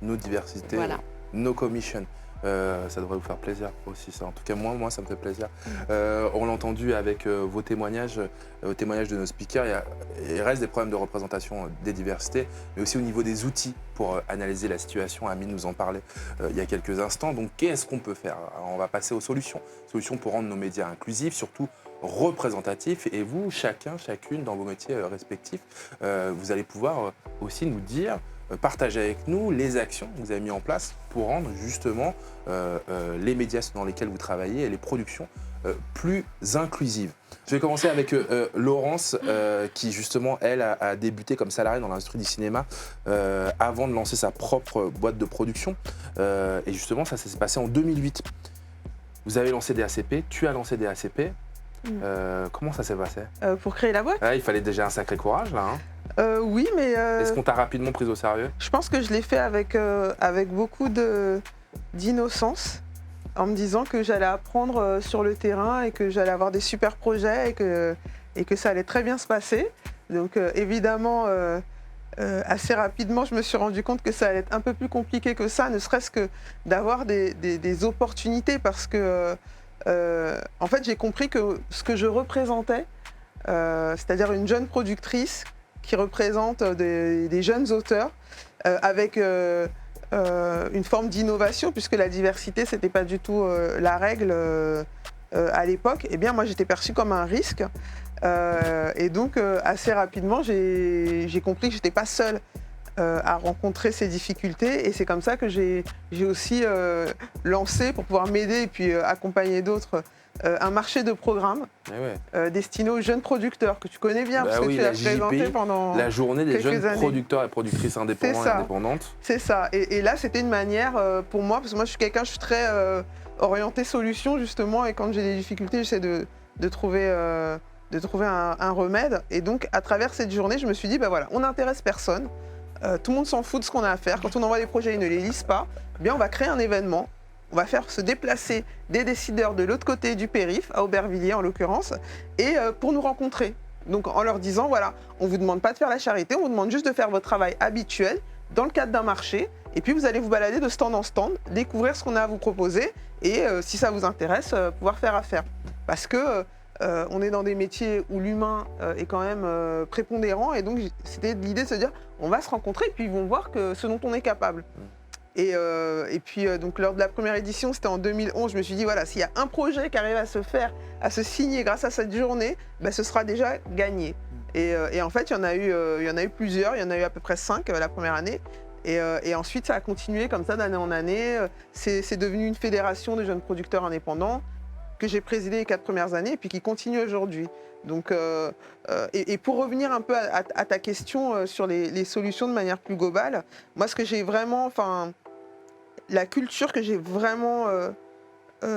Nos diversités, Voilà. nos commissions. Ça devrait vous faire plaisir aussi, ça. En tout cas, moi ça me fait plaisir. On l'a entendu avec vos témoignages de nos speakers, il reste des problèmes de représentation des diversités, mais aussi au niveau des outils pour analyser la situation. Amine nous en parlait il y a quelques instants. Donc, qu'est-ce qu'on peut faire? Alors, on va passer aux solutions. Solutions pour rendre nos médias inclusifs, surtout représentatifs. Et vous, chacune, dans vos métiers respectifs, vous allez pouvoir aussi nous dire, partager avec nous les actions que vous avez mises en place pour rendre justement les médias dans lesquels vous travaillez et les productions plus inclusives. Je vais commencer avec Laurence, qui justement, elle, a débuté comme salariée dans l'industrie du cinéma avant de lancer sa propre boîte de production. Et justement, ça s'est passé en 2008. Vous avez lancé DACP, tu as lancé DACP. Comment ça s'est passé? Pour créer la boîte? Il fallait déjà un sacré courage, là. Oui, mais... Est-ce qu'on t'a rapidement prise au sérieux? Je pense que je l'ai fait avec beaucoup d'innocence, en me disant que j'allais apprendre sur le terrain et que j'allais avoir des super projets et que ça allait très bien se passer. Donc évidemment, assez rapidement, je me suis rendu compte que ça allait être un peu plus compliqué que ça, ne serait-ce que d'avoir des opportunités, parce que en fait, j'ai compris que ce que je représentais, c'est-à-dire une jeune productrice qui représente des jeunes auteurs avec une forme d'innovation, puisque la diversité, c'était pas du tout la règle à l'époque, eh bien moi j'étais perçue comme un risque. Et donc assez rapidement, j'ai compris que j'étais pas seule à rencontrer ces difficultés, et c'est comme ça que j'ai aussi lancé, pour pouvoir m'aider et puis accompagner d'autres, un marché de programmes destiné aux jeunes producteurs que tu connais bien, parce que tu l'as présenté pendant la journée des jeunes années. producteurs et productrices indépendants et indépendantes. C'est ça, et là c'était une manière pour moi, parce que moi je suis très orientée solution justement, et quand j'ai des difficultés j'essaie de trouver un remède, et donc à travers cette journée je me suis dit, bah voilà, on n'intéresse personne. Tout le monde s'en fout de ce qu'on a à faire. Quand on envoie des projets, ils ne les lisent pas. Eh bien, on va créer un événement. On va faire se déplacer des décideurs de l'autre côté du périph', à Aubervilliers en l'occurrence, et pour nous rencontrer. Donc en leur disant, voilà, on ne vous demande pas de faire la charité, on vous demande juste de faire votre travail habituel dans le cadre d'un marché. Et puis vous allez vous balader de stand en stand, découvrir ce qu'on a à vous proposer, et si ça vous intéresse, pouvoir faire affaire. Parce que on est dans des métiers où l'humain est quand même prépondérant, et donc c'était l'idée de se dire on va se rencontrer et puis ils vont voir ce dont on est capable. Et puis donc lors de la première édition, c'était en 2011, je me suis dit voilà, s'il y a un projet qui arrive à se faire, à se signer grâce à cette journée, ben, ce sera déjà gagné. Et en fait, il y en a eu plusieurs, il y en a eu à peu près 5 la première année. Et ensuite, ça a continué comme ça d'année en année. C'est devenu une fédération de jeunes producteurs indépendants que j'ai présidé les 4 premières années et puis qui continue aujourd'hui. Donc, et pour revenir un peu à ta question sur les solutions de manière plus globale, moi ce que j'ai vraiment, la culture que j'ai vraiment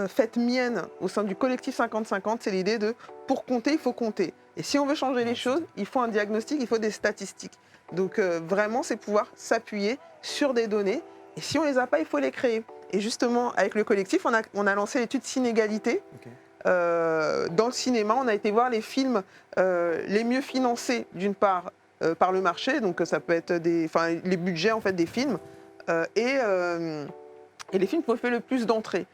faite mienne au sein du collectif 50-50, c'est l'idée de pour compter, il faut compter. Et si on veut changer les choses, il faut un diagnostic, il faut des statistiques. Donc vraiment, c'est pouvoir s'appuyer sur des données. Et si on ne les a pas, il faut les créer. Et justement, avec le collectif, on a lancé l'étude Cinégalité. Okay. Dans le cinéma, on a été voir les films les mieux financés, d'une part, par le marché. Donc ça peut être les budgets en fait, des films. Et les films qui ont fait le plus d'entrées.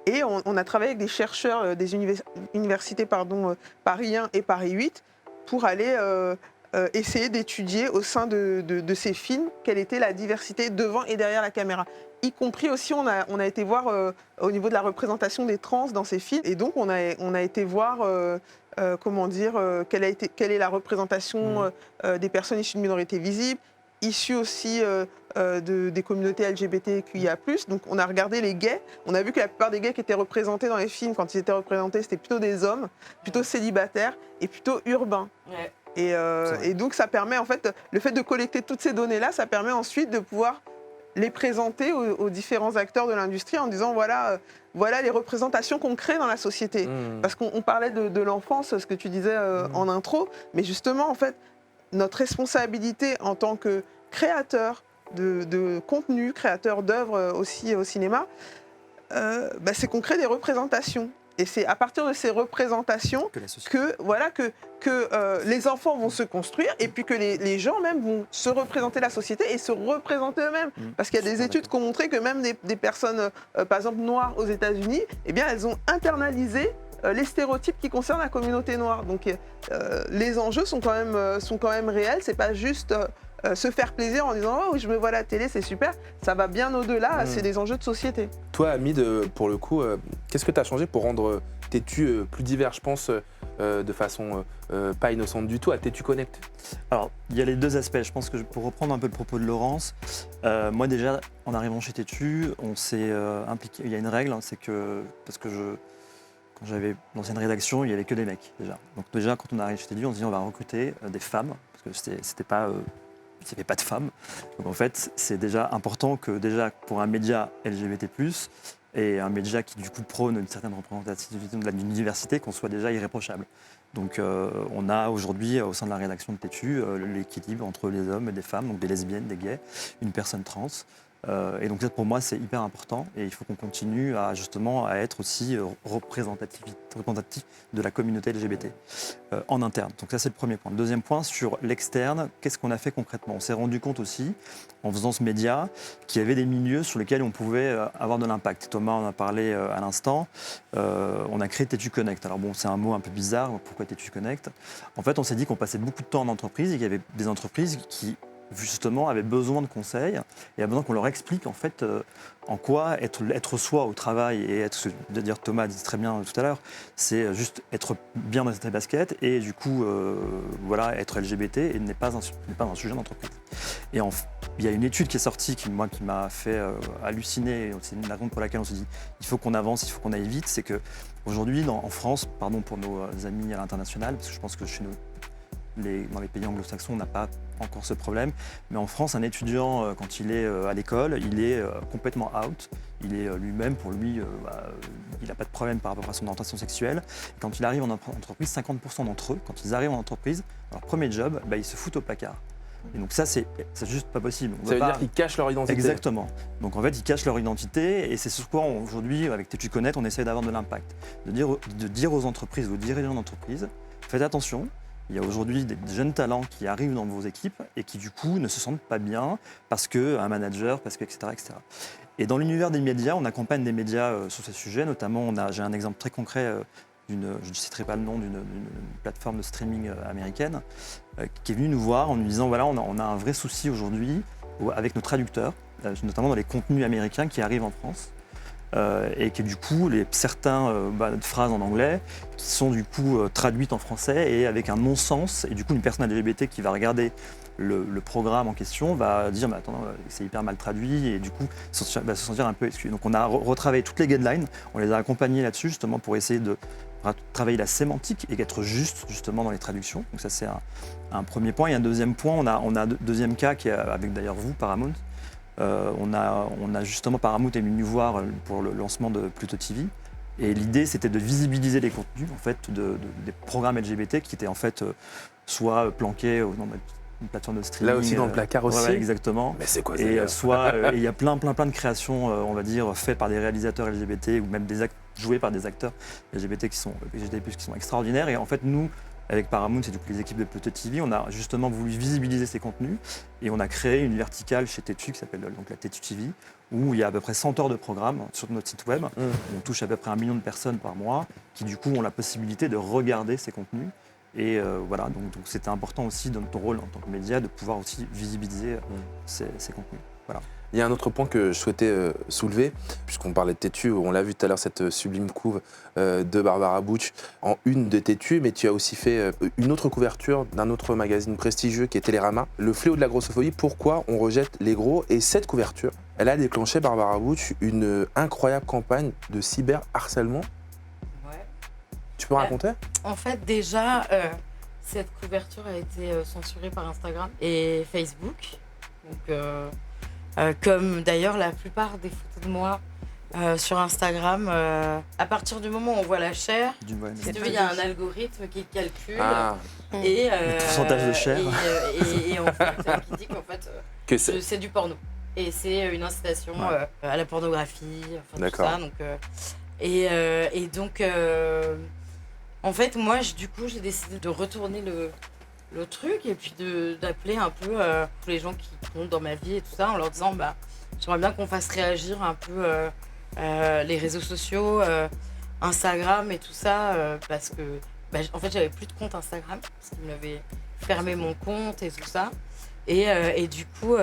Et on a travaillé avec des chercheurs des universités Paris 1 et Paris 8 pour aller essayer d'étudier au sein de ces films quelle était la diversité devant et derrière la caméra. Y compris aussi, on a été voir au niveau de la représentation des trans dans ces films. Et donc, on a été voir quelle est la représentation des personnes issues de minorités visibles, issues aussi des communautés LGBTQIA+. Donc on a regardé les gays, on a vu que la plupart des gays qui étaient représentés dans les films, quand ils étaient représentés, c'était plutôt des hommes, plutôt célibataires et plutôt urbains. Ouais. Et donc ça permet en fait, le fait de collecter toutes ces données-là, ça permet ensuite de pouvoir les présenter aux différents acteurs de l'industrie en disant voilà les représentations qu'on crée dans la société. Parce qu'on parlait de l'enfance, ce que tu disais en intro, mais justement, en fait, notre responsabilité en tant que créateur de contenu, créateur d'œuvres aussi au cinéma, c'est qu'on crée des représentations. Et c'est à partir de ces représentations que les enfants vont se construire et puis que les gens même vont se représenter la société et se représenter eux-mêmes. Parce qu'il y a des études qui ont montré que même des personnes, par exemple noires aux États-Unis, eh bien, elles ont internalisé les stéréotypes qui concernent la communauté noire. Donc les enjeux sont quand même réels. C'est pas juste se faire plaisir en disant « Oh, je me vois à la télé, c'est super ». Ça va bien au-delà, c'est des enjeux de société. Toi, Hamid, pour le coup, qu'est-ce que tu as changé pour rendre Tétu plus divers, je pense, de façon pas innocente du tout, à Tétu Connect? Alors, il y a les deux aspects. Je pense que pour reprendre un peu le propos de Laurence, moi déjà, en arrivant chez Tétu, on s'est impliqué. Il y a une règle, c'est que, parce que quand j'avais l'ancienne rédaction, il n'y avait que des mecs déjà. Donc déjà, quand on arrive chez Tétu, on se dit on va recruter des femmes, parce que c'était pas... il n'y avait pas de femmes. Donc en fait, c'est déjà important que déjà pour un média LGBT+, et un média qui du coup prône une certaine représentativité de l'université, qu'on soit déjà irréprochable. Donc on a aujourd'hui au sein de la rédaction de Tétu l'équilibre entre les hommes et des femmes, donc des lesbiennes, des gays, une personne trans. Et donc pour moi c'est hyper important et il faut qu'on continue à justement à être aussi représentatif de la communauté LGBT en interne. Donc ça c'est le premier point. Le deuxième point, sur l'externe, qu'est-ce qu'on a fait concrètement? On s'est rendu compte aussi en faisant ce média qu'il y avait des milieux sur lesquels on pouvait avoir de l'impact. Thomas en a parlé à l'instant. On a créé Tétu Connect. Alors bon, c'est un mot un peu bizarre, pourquoi Tétu Connect? En fait on s'est dit qu'on passait beaucoup de temps en entreprise et qu'il y avait des entreprises qui justement avaient besoin de conseils et avaient besoin qu'on leur explique en fait en quoi être soi au travail et être, dire Thomas dit très bien tout à l'heure, c'est juste être bien dans ses baskets et du coup voilà, être LGBT et n'est pas un sujet d'entreprise. Et il y a une étude qui est sortie qui m'a fait halluciner, c'est la raison pour laquelle on s'est dit il faut qu'on avance, il faut qu'on aille vite, c'est qu'aujourd'hui en France, pardon pour nos amis à l'international, parce que je pense que chez nous dans les pays anglo-saxons, on n'a pas encore ce problème. Mais en France, un étudiant, quand il est à l'école, il est complètement out. Il est lui-même, pour lui, il n'a pas de problème par rapport à son orientation sexuelle. Et quand il arrive en entreprise, 50% d'entre eux, quand ils arrivent en entreprise, leur premier job, ils se foutent au placard. Et donc ça, c'est juste pas possible. Ça veut dire qu'ils cachent leur identité. Exactement. Donc en fait, ils cachent leur identité et c'est sur quoi aujourd'hui, avec Tétu Connect, on essaie d'avoir de l'impact. De dire aux entreprises, aux dirigeants d'entreprise, faites attention. Il y a aujourd'hui des jeunes talents qui arrivent dans vos équipes et qui du coup ne se sentent pas bien parce qu'un manager, parce que etc., etc. Et dans l'univers des médias, on accompagne des médias sur ces sujets. Notamment, j'ai un exemple très concret je ne citerai pas le nom, d'une plateforme de streaming américaine qui est venue nous voir en nous disant voilà, on a un vrai souci aujourd'hui avec nos traducteurs, notamment dans les contenus américains qui arrivent en France. Et que du coup, certaines phrases en anglais qui sont du coup traduites en français et avec un non-sens. Et du coup, une personne LGBT qui va regarder le programme en question va dire mais attends, c'est hyper mal traduit et du coup va se sentir un peu exclu. Donc on a retravaillé toutes les guidelines, on les a accompagnés là-dessus justement pour essayer de travailler la sémantique et être juste justement dans les traductions. Donc ça c'est un premier point. Et un deuxième point, on a un deuxième cas qui est avec d'ailleurs vous, Paramount. On a justement Paramount est venu nous voir pour le lancement de Pluto TV et l'idée c'était de visibiliser les contenus en fait des programmes LGBT qui étaient en fait soit planqués dans une plateforme de streaming. Là aussi dans le placard aussi. Ouais, exactement. Mais c'est quoi et soit il y a plein de créations on va dire faites par des réalisateurs LGBT ou même jouées par des acteurs LGBT qui sont extraordinaires et en fait nous avec Paramount et toutes les équipes de Pluto TV, on a justement voulu visibiliser ces contenus et on a créé une verticale chez Tétu qui s'appelle donc la Tétu TV où il y a à peu près 100 heures de programme sur notre site web. On touche à peu près 1 million de personnes par mois qui du coup ont la possibilité de regarder ces contenus. Et voilà, donc c'était important aussi dans notre rôle en tant que média de pouvoir aussi visibiliser ces contenus. Voilà. Il y a un autre point que je souhaitais soulever, puisqu'on parlait de Tétu, on l'a vu tout à l'heure, cette sublime couve de Barbara Butch en une de Tétu, mais tu as aussi fait une autre couverture d'un autre magazine prestigieux qui est Télérama, Le fléau de la grossophobie, pourquoi on rejette les gros. Et cette couverture, elle a déclenché, Barbara Butch, une incroyable campagne de cyberharcèlement. Ouais. Tu peux raconter ? En fait, déjà, cette couverture a été censurée par Instagram et Facebook. Donc, comme d'ailleurs la plupart des photos de moi sur Instagram. À partir du moment où on voit la chair, Du moins, si tu veux, il y a un algorithme qui calcule Ah, et le pourcentage de chair. et en fait, qui dit qu'en fait que c'est. c'est du porno et c'est une incitation Ouais. à la pornographie, enfin, tout D'accord. ça. Donc, et donc, en fait, moi, du coup, j'ai décidé de retourner le truc et puis d'appeler un peu tous les gens qui comptent dans ma vie et tout ça en leur disant bah, j'aimerais bien qu'on fasse réagir un peu les réseaux sociaux, Instagram et tout ça, parce que bah, en fait, j'avais plus de compte Instagram parce qu'ils m'avaient fermé mon compte et tout ça. Et du coup,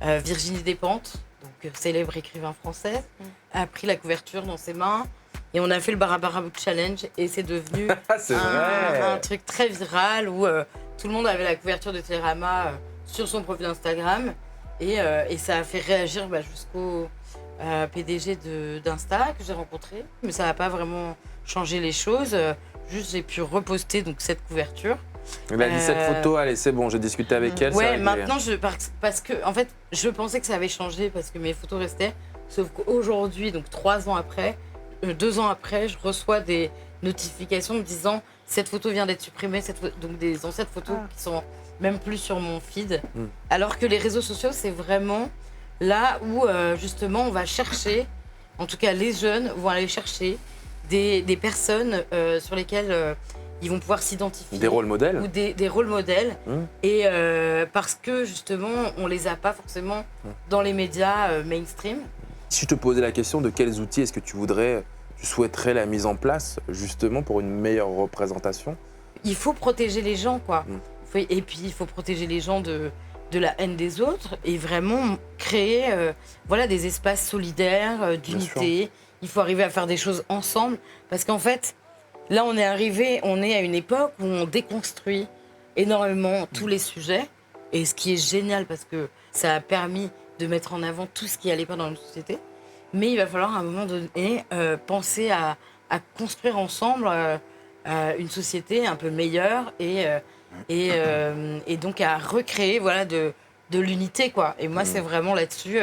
Virginie Despentes, donc célèbre écrivain français, a pris la couverture dans ses mains et on a fait le Barbara Book Challenge et c'est devenu Ah, c'est vrai. un truc très viral où tout le monde avait la couverture de Télérama sur son profil Instagram et ça a fait réagir jusqu'au PDG d'Insta que j'ai rencontré. Mais ça n'a pas vraiment changé les choses. Juste j'ai pu reposter donc, cette couverture. Elle a dit cette photo, allez, c'est bon, j'ai discuté avec elle. c'est Ouais, réglé. maintenant, parce que en fait, je pensais que ça avait changé parce que mes photos restaient. Sauf qu'aujourd'hui, donc 3 ans après, 2 ans après, je reçois des notifications me disant cette photo vient d'être supprimée, donc des anciennes photos qui sont même plus sur mon feed. Alors que les réseaux sociaux, c'est vraiment là où justement on va chercher, en tout cas les jeunes vont aller chercher des personnes sur lesquelles ils vont pouvoir s'identifier. Des rôles modèles. Ou des rôles modèles. Et parce que justement, on les a pas forcément dans les médias mainstream. Si je te posais la question de quels outils est-ce que tu souhaiterais la mise en place justement pour une meilleure représentation? Il faut protéger les gens, quoi. Et puis, il faut protéger les gens de la haine des autres et vraiment créer des espaces solidaires, d'unité. Il faut arriver à faire des choses ensemble parce qu'en fait, là, on est à une époque où on déconstruit énormément tous les sujets. Et ce qui est génial parce que ça a permis de mettre en avant tout ce qui n'allait pas dans notre société. Mais il va falloir à un moment donné penser à construire ensemble une société un peu meilleure et donc à recréer de l'unité, quoi. Et moi, c'est vraiment là-dessus,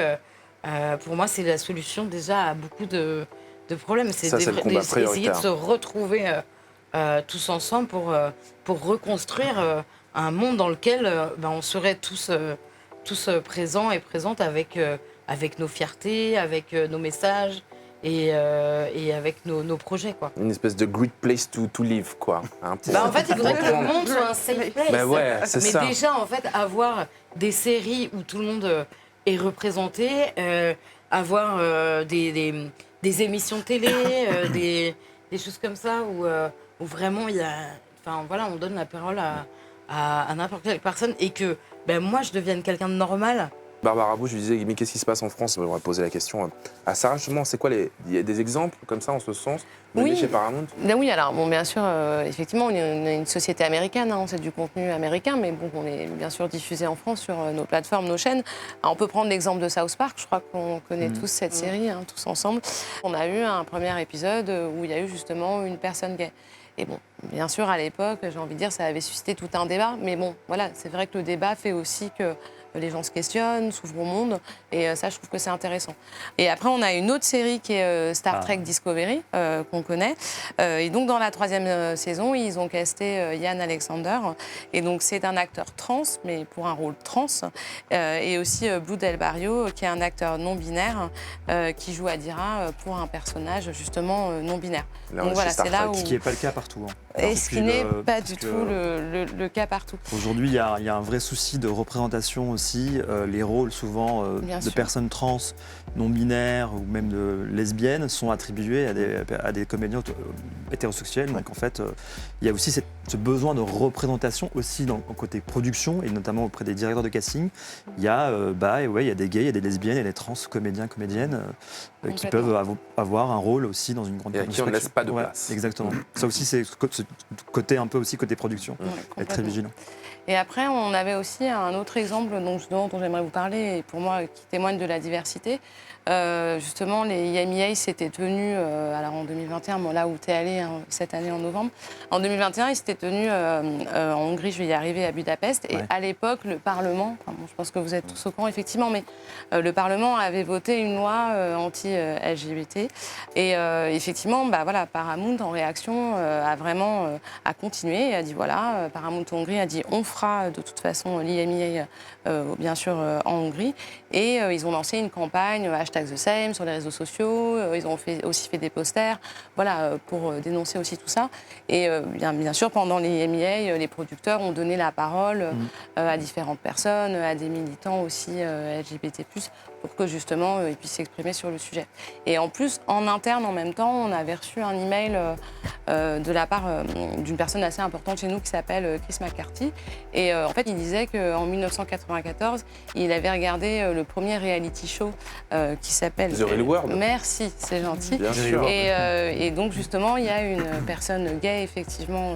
pour moi, c'est la solution déjà à beaucoup de problèmes. C'est d'essayer de se retrouver tous ensemble pour reconstruire un monde dans lequel on serait tous présents et présentes avec nos fiertés, avec nos messages et avec nos projets, quoi. Une espèce de great place to live, quoi. Hein, En fait, il faudrait que le monde soit un safe place. Ben ouais, c'est ça. Mais déjà, en fait, avoir des séries où tout le monde est représenté, avoir des émissions de télé, des choses comme ça où vraiment il y a, on donne la parole à n'importe quelle personne et que moi je devienne quelqu'un de normal. Barbara Bou, je lui disais, mais qu'est-ce qui se passe en France? On va poser la question à Sarah, justement. C'est quoi il y a des exemples comme ça, en ce sens, menés chez Paramount? Oui, alors, bien sûr, effectivement, on est une société américaine, hein, c'est du contenu américain, mais bon, on est bien sûr diffusé en France sur nos plateformes, nos chaînes. Alors, on peut prendre l'exemple de South Park, je crois qu'on connaît tous cette série, hein, tous ensemble. On a eu un premier épisode où il y a eu justement une personne gay. Et bon, bien sûr, à l'époque, j'ai envie de dire, ça avait suscité tout un débat, mais bon, voilà, c'est vrai que le débat fait aussi que les gens se questionnent, s'ouvrent au monde, et ça, je trouve que c'est intéressant. Et après, on a une autre série qui est Star Trek Discovery, qu'on connaît. Et donc, dans la 3e saison, ils ont casté Ian Alexander. Et donc, c'est un acteur trans, mais pour un rôle trans. Et aussi Blue Del Barrio, qui est un acteur non-binaire, qui joue Adira pour un personnage, justement, non-binaire. Donc voilà, c'est là où... Ce qui n'est pas le cas partout. Hein. Et ce qui n'est pas du tout le cas partout. Aujourd'hui, il y a un vrai souci de représentation aussi. Les rôles, souvent, de personnes trans, non-binaires ou même de lesbiennes sont attribués à des comédiens hétérosexuels. Donc, en fait, il y a aussi ce besoin de représentation aussi dans le côté production et notamment auprès des directeurs de casting. Il y a des gays, il y a des lesbiennes et des trans comédiens, comédiennes qui peuvent avoir un rôle aussi dans une grande production. Et à qui on ne laisse pas de place. Exactement. Ça aussi, c'est ce côté un peu aussi côté production, Ouais, être très complètement. vigilant. Et après, on avait aussi un autre exemple dont j'aimerais vous parler, et pour moi, qui témoigne de la diversité. Justement, les IMEA s'étaient tenus, alors en 2021, bon, là où tu es allé cette année en novembre, en 2021, ils s'étaient tenus en Hongrie, je vais y arriver, à Budapest. Et Ouais. à l'époque, le Parlement, enfin, bon, je pense que vous êtes tous au courant, effectivement, mais le Parlement avait voté une loi anti-LGBT. Et effectivement, bah, voilà, Paramount, en réaction, a vraiment a continué et a dit voilà, Paramount Hongrie a dit on fera de toute façon l'IMEA, bien sûr, en Hongrie. Et ils ont lancé une campagne #TheSame sur les réseaux sociaux. Ils ont aussi fait des posters, voilà, pour dénoncer aussi tout ça. Et bien sûr, pendant les IMEA, les producteurs ont donné la parole à différentes personnes, à des militants aussi LGBT+, pour que justement ils puissent s'exprimer sur le sujet. Et en plus, en interne, en même temps, on avait reçu un email de la part d'une personne assez importante chez nous qui s'appelle Chris McCarthy. Et en fait, il disait qu'en 1994, il avait regardé le premier reality show qui s'appelle The Real World. Merci, c'est gentil. Bien sûr. Et donc, justement, il y a une personne gay, effectivement,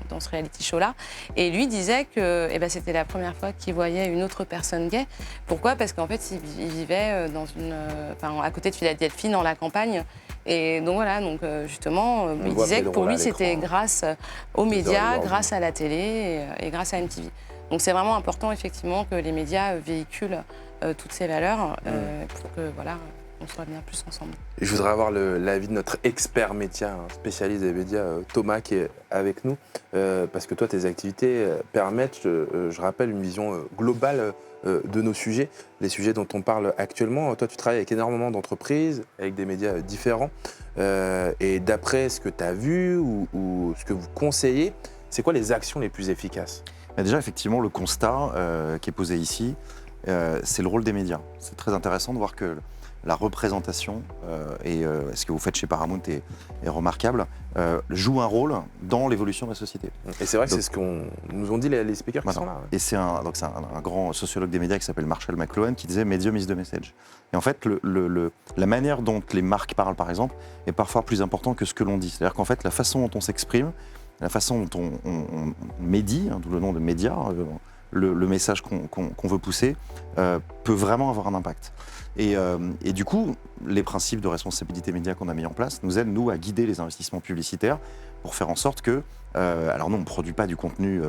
dans ce reality show-là. Et lui disait que c'était la première fois qu'il voyait une autre personne gay. Pourquoi ? Parce qu'en fait, il vivait à côté de Philadelphie, dans la campagne. Et donc voilà, justement, il voit disait que pour Pedro lui, à c'était l'écran, grâce aux The médias, Real World. grâce à la télé et grâce à MTV. Donc c'est vraiment important, effectivement, que les médias véhiculent toutes ces valeurs pour que, voilà, on soit bien plus ensemble. Je voudrais avoir l'avis de notre expert média, spécialiste des médias, Thomas, qui est avec nous, parce que toi, tes activités permettent, je rappelle, une vision globale de nos sujets, les sujets dont on parle actuellement. Toi, tu travailles avec énormément d'entreprises, avec des médias différents, et d'après ce que tu as vu ou ce que vous conseillez, c'est quoi les actions les plus efficaces ? Déjà, effectivement, le constat qui est posé ici, c'est le rôle des médias. C'est très intéressant de voir que la représentation, et ce que vous faites chez Paramount est remarquable, joue un rôle dans l'évolution de la société. Et c'est vrai que Donc, c'est ce qu'on nous ont dit les speakers qui Voilà. sont là. Et c'est un grand sociologue des médias qui s'appelle Marshall McLuhan qui disait « Medium is the message ». Et en fait, la manière dont les marques parlent, par exemple, est parfois plus importante que ce que l'on dit. C'est-à-dire qu'en fait, la façon dont on s'exprime, la façon dont on médie, d'où le nom de média, le message qu'on veut pousser, peut vraiment avoir un impact. Et du coup, les principes de responsabilité média qu'on a mis en place nous aident, nous, à guider les investissements publicitaires pour faire en sorte que... alors nous, on ne produit pas du contenu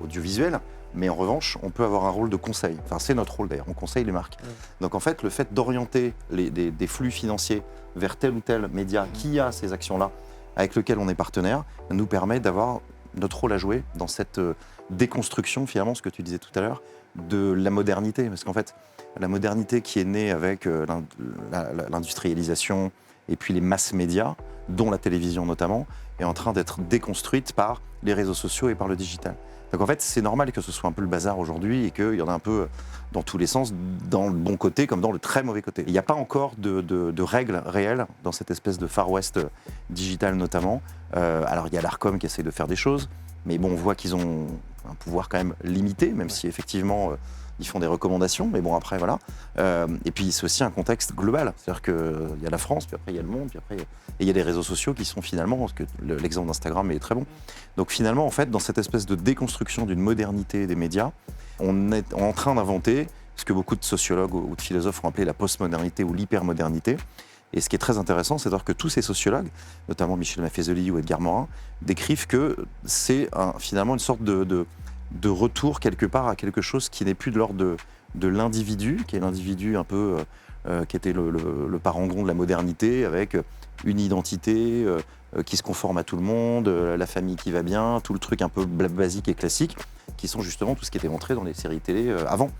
audiovisuel, mais en revanche, on peut avoir un rôle de conseil. Enfin, c'est notre rôle d'ailleurs, on conseille les marques. Donc en fait, le fait d'orienter des flux financiers vers tel ou tel média qui a ces actions-là, avec lequel on est partenaire, nous permet d'avoir notre rôle à jouer dans cette déconstruction, finalement, ce que tu disais tout à l'heure, de la modernité. Parce qu'en fait, la modernité qui est née avec l'industrialisation et puis les masses médias, dont la télévision notamment, est en train d'être déconstruite par les réseaux sociaux et par le digital. Donc en fait, c'est normal que ce soit un peu le bazar aujourd'hui et qu'il y en a un peu dans tous les sens, dans le bon côté comme dans le très mauvais côté. Il n'y a pas encore de règles réelles dans cette espèce de Far West digital notamment. Alors il y a l'Arcom qui essaie de faire des choses, mais bon, on voit qu'ils ont un pouvoir quand même limité, même si effectivement ils font des recommandations, mais bon après voilà. Et puis c'est aussi un contexte global, c'est-à-dire qu'il y a la France, puis après il y a le monde, puis après il y a les réseaux sociaux qui sont finalement, parce que l'exemple d'Instagram est très bon. Donc finalement en fait dans cette espèce de déconstruction d'une modernité des médias, on est en train d'inventer ce que beaucoup de sociologues ou de philosophes ont appelé la postmodernité ou l'hypermodernité. Et ce qui est très intéressant, c'est de voir que tous ces sociologues, notamment Michel Maffezoli ou Edgar Morin, décrivent que c'est finalement une sorte de retour quelque part à quelque chose qui n'est plus de l'ordre de l'individu, qui est l'individu un peu qui était le parangon de la modernité, avec une identité qui se conforme à tout le monde, la famille qui va bien, tout le truc un peu basique et classique, qui sont justement tout ce qui était montré dans les séries télé avant.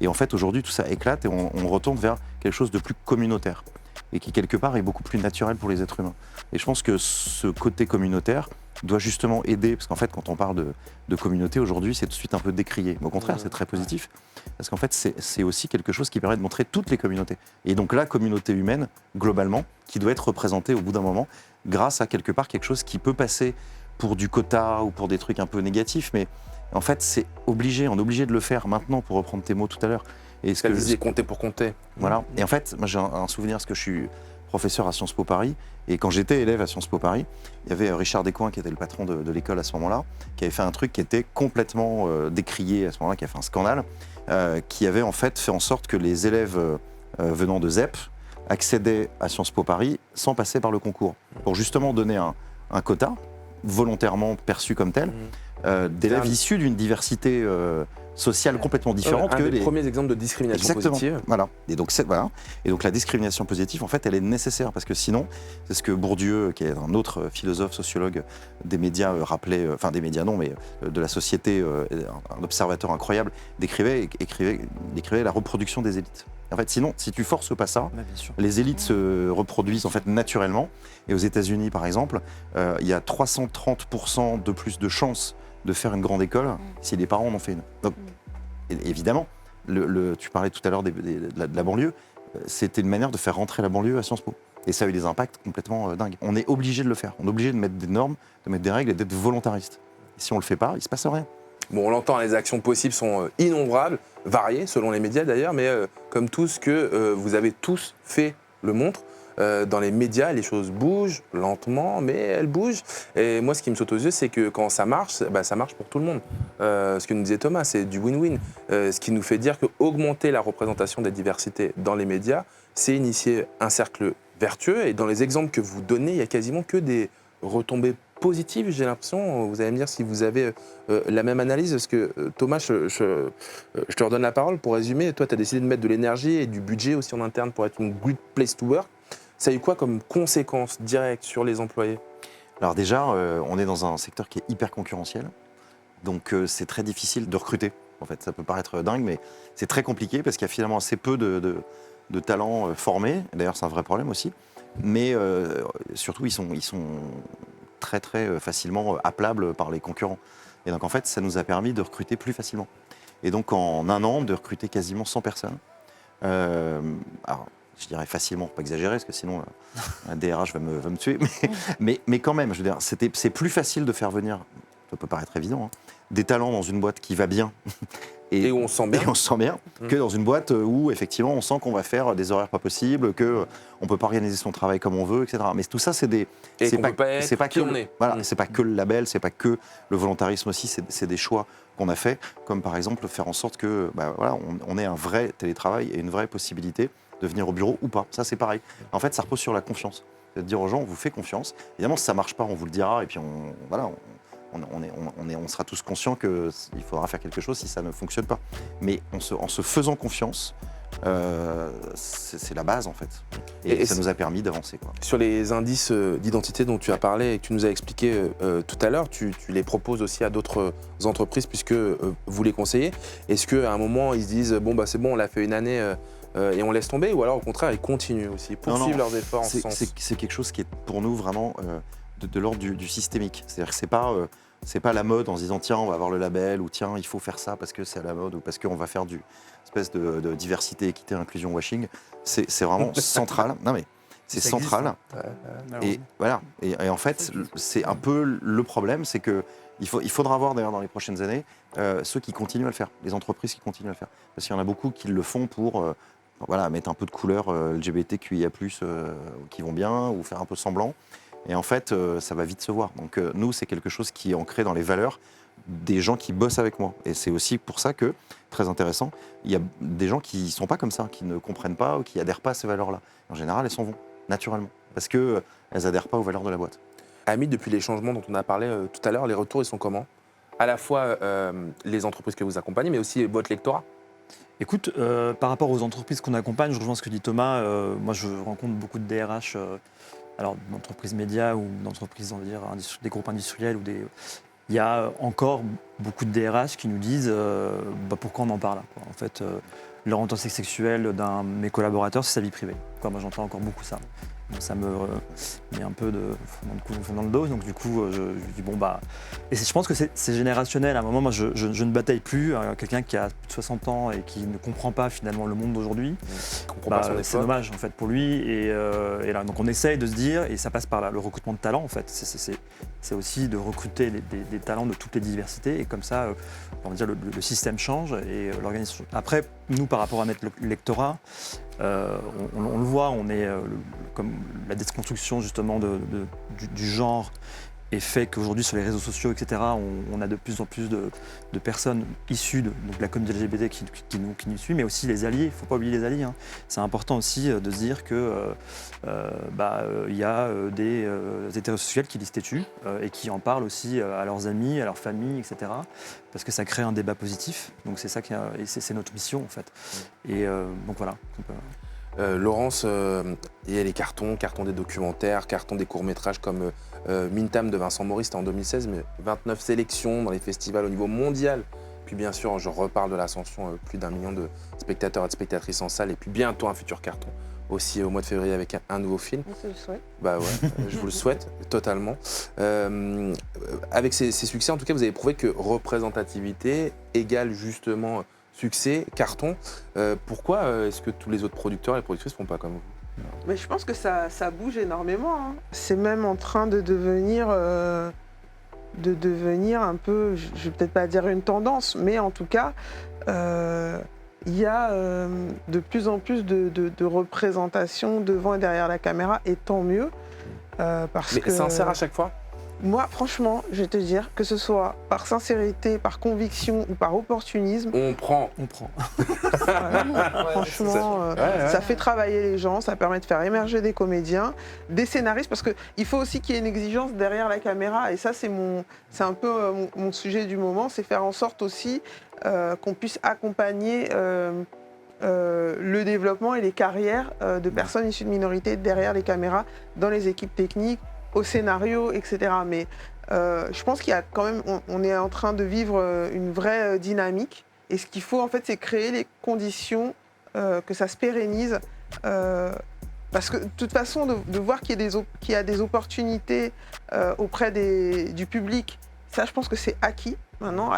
Et en fait, aujourd'hui, tout ça éclate et on retourne vers quelque chose de plus communautaire et qui, quelque part, est beaucoup plus naturel pour les êtres humains. Et je pense que ce côté communautaire doit justement aider, parce qu'en fait, quand on parle de communauté aujourd'hui, c'est tout de suite un peu décrié. Mais au contraire, c'est très positif, parce qu'en fait, c'est aussi quelque chose qui permet de montrer toutes les communautés. Et donc la communauté humaine, globalement, qui doit être représentée au bout d'un moment, grâce à quelque part quelque chose qui peut passer pour du quota ou pour des trucs un peu négatifs, mais en fait, c'est obligé, on est obligé de le faire maintenant, pour reprendre tes mots tout à l'heure. Et ce que disait compter pour compter. Voilà. Et en fait, moi j'ai un souvenir, parce que je suis professeur à Sciences Po Paris. Et quand j'étais élève à Sciences Po Paris, il y avait Richard Descoings, qui était le patron de l'école à ce moment-là, qui avait fait un truc qui était complètement décrié à ce moment-là, qui a fait un scandale, qui avait en fait en sorte que les élèves venant de ZEP accédaient à Sciences Po Paris sans passer par le concours, pour justement donner un quota volontairement perçu comme tel, d'élèves issus d'une diversité sociale complètement différente que les les premiers exemples de discrimination Exactement. positive. Voilà. Et donc, et donc la discrimination positive, en fait, elle est nécessaire parce que sinon, c'est ce que Bourdieu, qui est un autre philosophe, sociologue des médias, rappelait, enfin des médias non, mais de la société, un observateur incroyable, décrivait la reproduction des élites. En fait, sinon, si tu forces pas ça, les élites se reproduisent en fait naturellement. Et aux États-Unis, par exemple, il y a 330% de plus de chances de faire une grande école si les parents en ont fait une. Donc, évidemment, tu parlais tout à l'heure de la banlieue, c'était une manière de faire rentrer la banlieue à Sciences Po. Et ça a eu des impacts complètement dingues. On est obligé de le faire. On est obligé de mettre des normes, de mettre des règles et d'être volontariste. Et si on le fait pas, il se passe rien. Bon, on l'entend, les actions possibles sont innombrables, variées selon les médias d'ailleurs, mais comme tout ce que vous avez tous fait le montre, dans les médias, les choses bougent lentement, mais elles bougent. Et moi, ce qui me saute aux yeux, c'est que quand ça marche pour tout le monde. Ce que nous disait Thomas, c'est du win-win. Ce qui nous fait dire qu'augmenter la représentation des diversités dans les médias, c'est initier un cercle vertueux. Et dans les exemples que vous donnez, il n'y a quasiment que des retombées positives, j'ai l'impression. Vous allez me dire si vous avez la même analyse. Parce que Thomas, je te redonne la parole pour résumer. Toi, tu as décidé de mettre de l'énergie et du budget aussi en interne pour être une great place to work. Ça a eu quoi comme conséquence directe sur les employés? Alors déjà, on est dans un secteur qui est hyper concurrentiel. Donc c'est très difficile de recruter. En fait, ça peut paraître dingue, mais c'est très compliqué parce qu'il y a finalement assez peu de talents formés. D'ailleurs, c'est un vrai problème aussi. Mais surtout, ils sont très très facilement appelables par les concurrents. Et donc en fait, ça nous a permis de recruter plus facilement. Et donc en un an, de recruter quasiment 100 personnes. Alors, je dirais facilement, pas exagérer, parce que sinon un DRH va me tuer. Mais quand même, je veux dire, c'est plus facile de faire venir, ça peut paraître évident, des talents dans une boîte qui va bien. Et où on se sent bien. Que dans une boîte où, effectivement, on sent qu'on va faire des horaires pas possibles, qu'on ne peut pas organiser son travail comme on veut, etc. Mais tout ça, c'est pas que le label, c'est pas que le volontarisme aussi, c'est des choix qu'on a fait, comme par exemple faire en sorte que on ait un vrai télétravail et une vraie possibilité de venir au bureau ou pas. Ça, c'est pareil. En fait, ça repose sur la confiance. C'est de dire aux gens, on vous fait confiance. Évidemment, si ça ne marche pas, on vous le dira, et puis on sera tous conscients qu'il faudra faire quelque chose si ça ne fonctionne pas. Mais en se faisant confiance, c'est la base, en fait. Et ça nous a permis d'avancer. Sur les indices d'identité dont tu as parlé et que tu nous as expliqué tout à l'heure, tu les proposes aussi à d'autres entreprises puisque vous les conseillez. Est-ce qu'à un moment, ils se disent, bon, c'est bon, on l'a fait une année et on laisse tomber, ou alors au contraire, ils continuent aussi, poursuivent leurs efforts en ce sens? C'est quelque chose qui est pour nous vraiment de l'ordre du systémique. C'est-à-dire que c'est pas la mode en se disant tiens, on va avoir le label, ou tiens, il faut faire ça parce que c'est à la mode, ou parce qu'on va faire du espèce de diversité, équité, inclusion, washing. C'est vraiment central. Non mais c'est central. Et voilà. Et en fait, c'est un peu le problème, c'est que il faudra voir d'ailleurs dans les prochaines années ceux qui continuent à le faire, les entreprises qui continuent à le faire, parce qu'il y en a beaucoup qui le font pour mettre un peu de couleur LGBTQIA+, qui vont bien, ou faire un peu semblant. Et en fait, ça va vite se voir. Donc nous, c'est quelque chose qui est ancré dans les valeurs des gens qui bossent avec moi. Et c'est aussi pour ça que, très intéressant, il y a des gens qui ne sont pas comme ça, qui ne comprennent pas ou qui n'adhèrent pas à ces valeurs-là. En général, elles s'en vont, naturellement, parce qu'elles n'adhèrent pas aux valeurs de la boîte. Hamid, depuis les changements dont on a parlé tout à l'heure, les retours, ils sont comment? À la fois les entreprises que vous accompagnez, mais aussi votre lectorat. Écoute, par rapport aux entreprises qu'on accompagne, je rejoins ce que dit Thomas. Moi, je rencontre beaucoup de DRH, alors d'entreprises médias ou d'entreprises, on va dire, des groupes industriels. Il y a encore beaucoup de DRH qui nous disent pourquoi on en parle, quoi. En fait, l'orientation sexuelle d'un de mes collaborateurs, c'est sa vie privée. Moi, j'entends encore beaucoup ça. Donc, ça me met un peu de fond dans le dos. Donc du coup, je dis bon bah... Et je pense que c'est générationnel. À un moment, moi, je ne bataille plus. Quelqu'un qui a plus de 60 ans et qui ne comprend pas finalement le monde d'aujourd'hui, c'est dommage en fait pour lui. Et là, donc on essaye de se dire, et ça passe par le recrutement de talents en fait. C'est aussi de recruter des talents de toutes les diversités. Et comme ça, on va dire le système change et l'organisation. Après, nous, par rapport à notre lectorat, on le voit, on est comme la déconstruction justement du genre et fait qu'aujourd'hui sur les réseaux sociaux, etc., on a de plus en plus de personnes issues de la communauté LGBT qui nous suivent, mais aussi les alliés. Il ne faut pas oublier les alliés. Hein. C'est important aussi de se dire que y a des hétérosexuels qui lisent têtus et qui en parlent aussi à leurs amis, à leurs familles, etc. Parce que ça crée un débat positif. Donc c'est ça et c'est notre mission en fait. Et donc voilà. Laurence, il y a les cartons des documentaires, cartons des courts-métrages comme Mintam de Vincent Maurice, c'était en 2016, mais 29 sélections dans les festivals au niveau mondial. Puis bien sûr, je reparle de l'ascension, plus d'1 million de spectateurs et de spectatrices en salle, et puis bientôt un futur carton, aussi au mois de février avec un nouveau film. On se le souhaite. Bah ouais, je vous le souhaite totalement. Avec ces succès, en tout cas, vous avez prouvé que représentativité égale justement succès, carton. Pourquoi est-ce que tous les autres producteurs et productrices ne font pas comme vous? Mais je pense que ça bouge énormément. Hein. C'est même en train de devenir un peu, je ne vais peut-être pas dire une tendance, mais en tout cas, il y a de plus en plus de représentation devant et derrière la caméra, et tant mieux. Parce que sincère à chaque fois? Moi, franchement, je vais te dire, que ce soit par sincérité, par conviction ou par opportunisme... On prend. Franchement, ça fait travailler les gens, ça permet de faire émerger des comédiens, des scénaristes, parce qu'il faut aussi qu'il y ait une exigence derrière la caméra. Et ça, c'est un peu mon sujet du moment, c'est faire en sorte aussi qu'on puisse accompagner le développement et les carrières de personnes issues de minorités derrière les caméras, dans les équipes techniques, au scénario, etc. Mais je pense qu'il y a quand même, on est en train de vivre une vraie dynamique. Et ce qu'il faut, en fait, c'est créer les conditions que ça se pérennise. Parce que, de toute façon, de voir qu'il y a des opportunités auprès du public, ça, je pense que c'est acquis maintenant,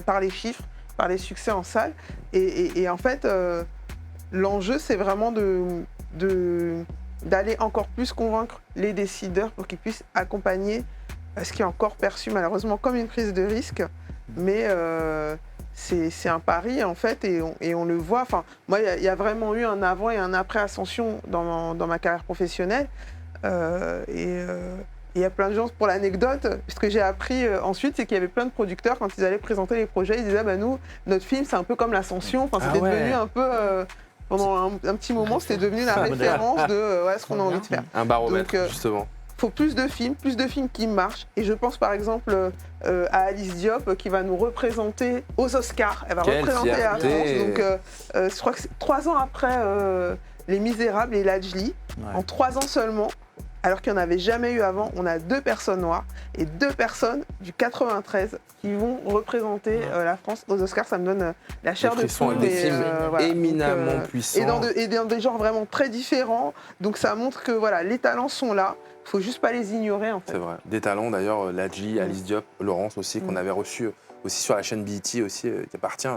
par les chiffres, par les succès en salle. Et en fait, l'enjeu, c'est vraiment d'aller encore plus convaincre les décideurs pour qu'ils puissent accompagner ce qui est encore perçu malheureusement comme une prise de risque. Mais c'est un pari en fait et on le voit. Enfin, moi, il y a vraiment eu un avant et un après Ascension dans ma carrière professionnelle. Il y a plein de gens, pour l'anecdote, ce que j'ai appris ensuite, c'est qu'il y avait plein de producteurs, quand ils allaient présenter les projets, ils disaient bah, nous, notre film, c'est un peu comme l'Ascension. Enfin, c'était devenu un peu... pendant un petit moment, c'était devenu la référence de ce qu'on a envie de faire. Un baromètre, justement. Il faut plus de films qui marchent. Et je pense par exemple à Alice Diop qui va nous représenter aux Oscars. Elle va représenter la France. Donc, je crois que c'est 3 ans après Les Misérables et Lajli, en 3 ans seulement. Alors qu'il n'y en avait jamais eu avant, on a 2 personnes noires et 2 personnes du 93 qui vont représenter la France aux Oscars. Ça me donne la chair de poule. Des films éminemment puissants. Et dans des genres vraiment très différents. Donc ça montre que voilà, les talents sont là. Il ne faut juste pas les ignorer en fait. C'est vrai. Des talents d'ailleurs, Lajli, Alice Diop, Laurence aussi, qu'on avait reçu aussi sur la chaîne BET aussi, qui appartient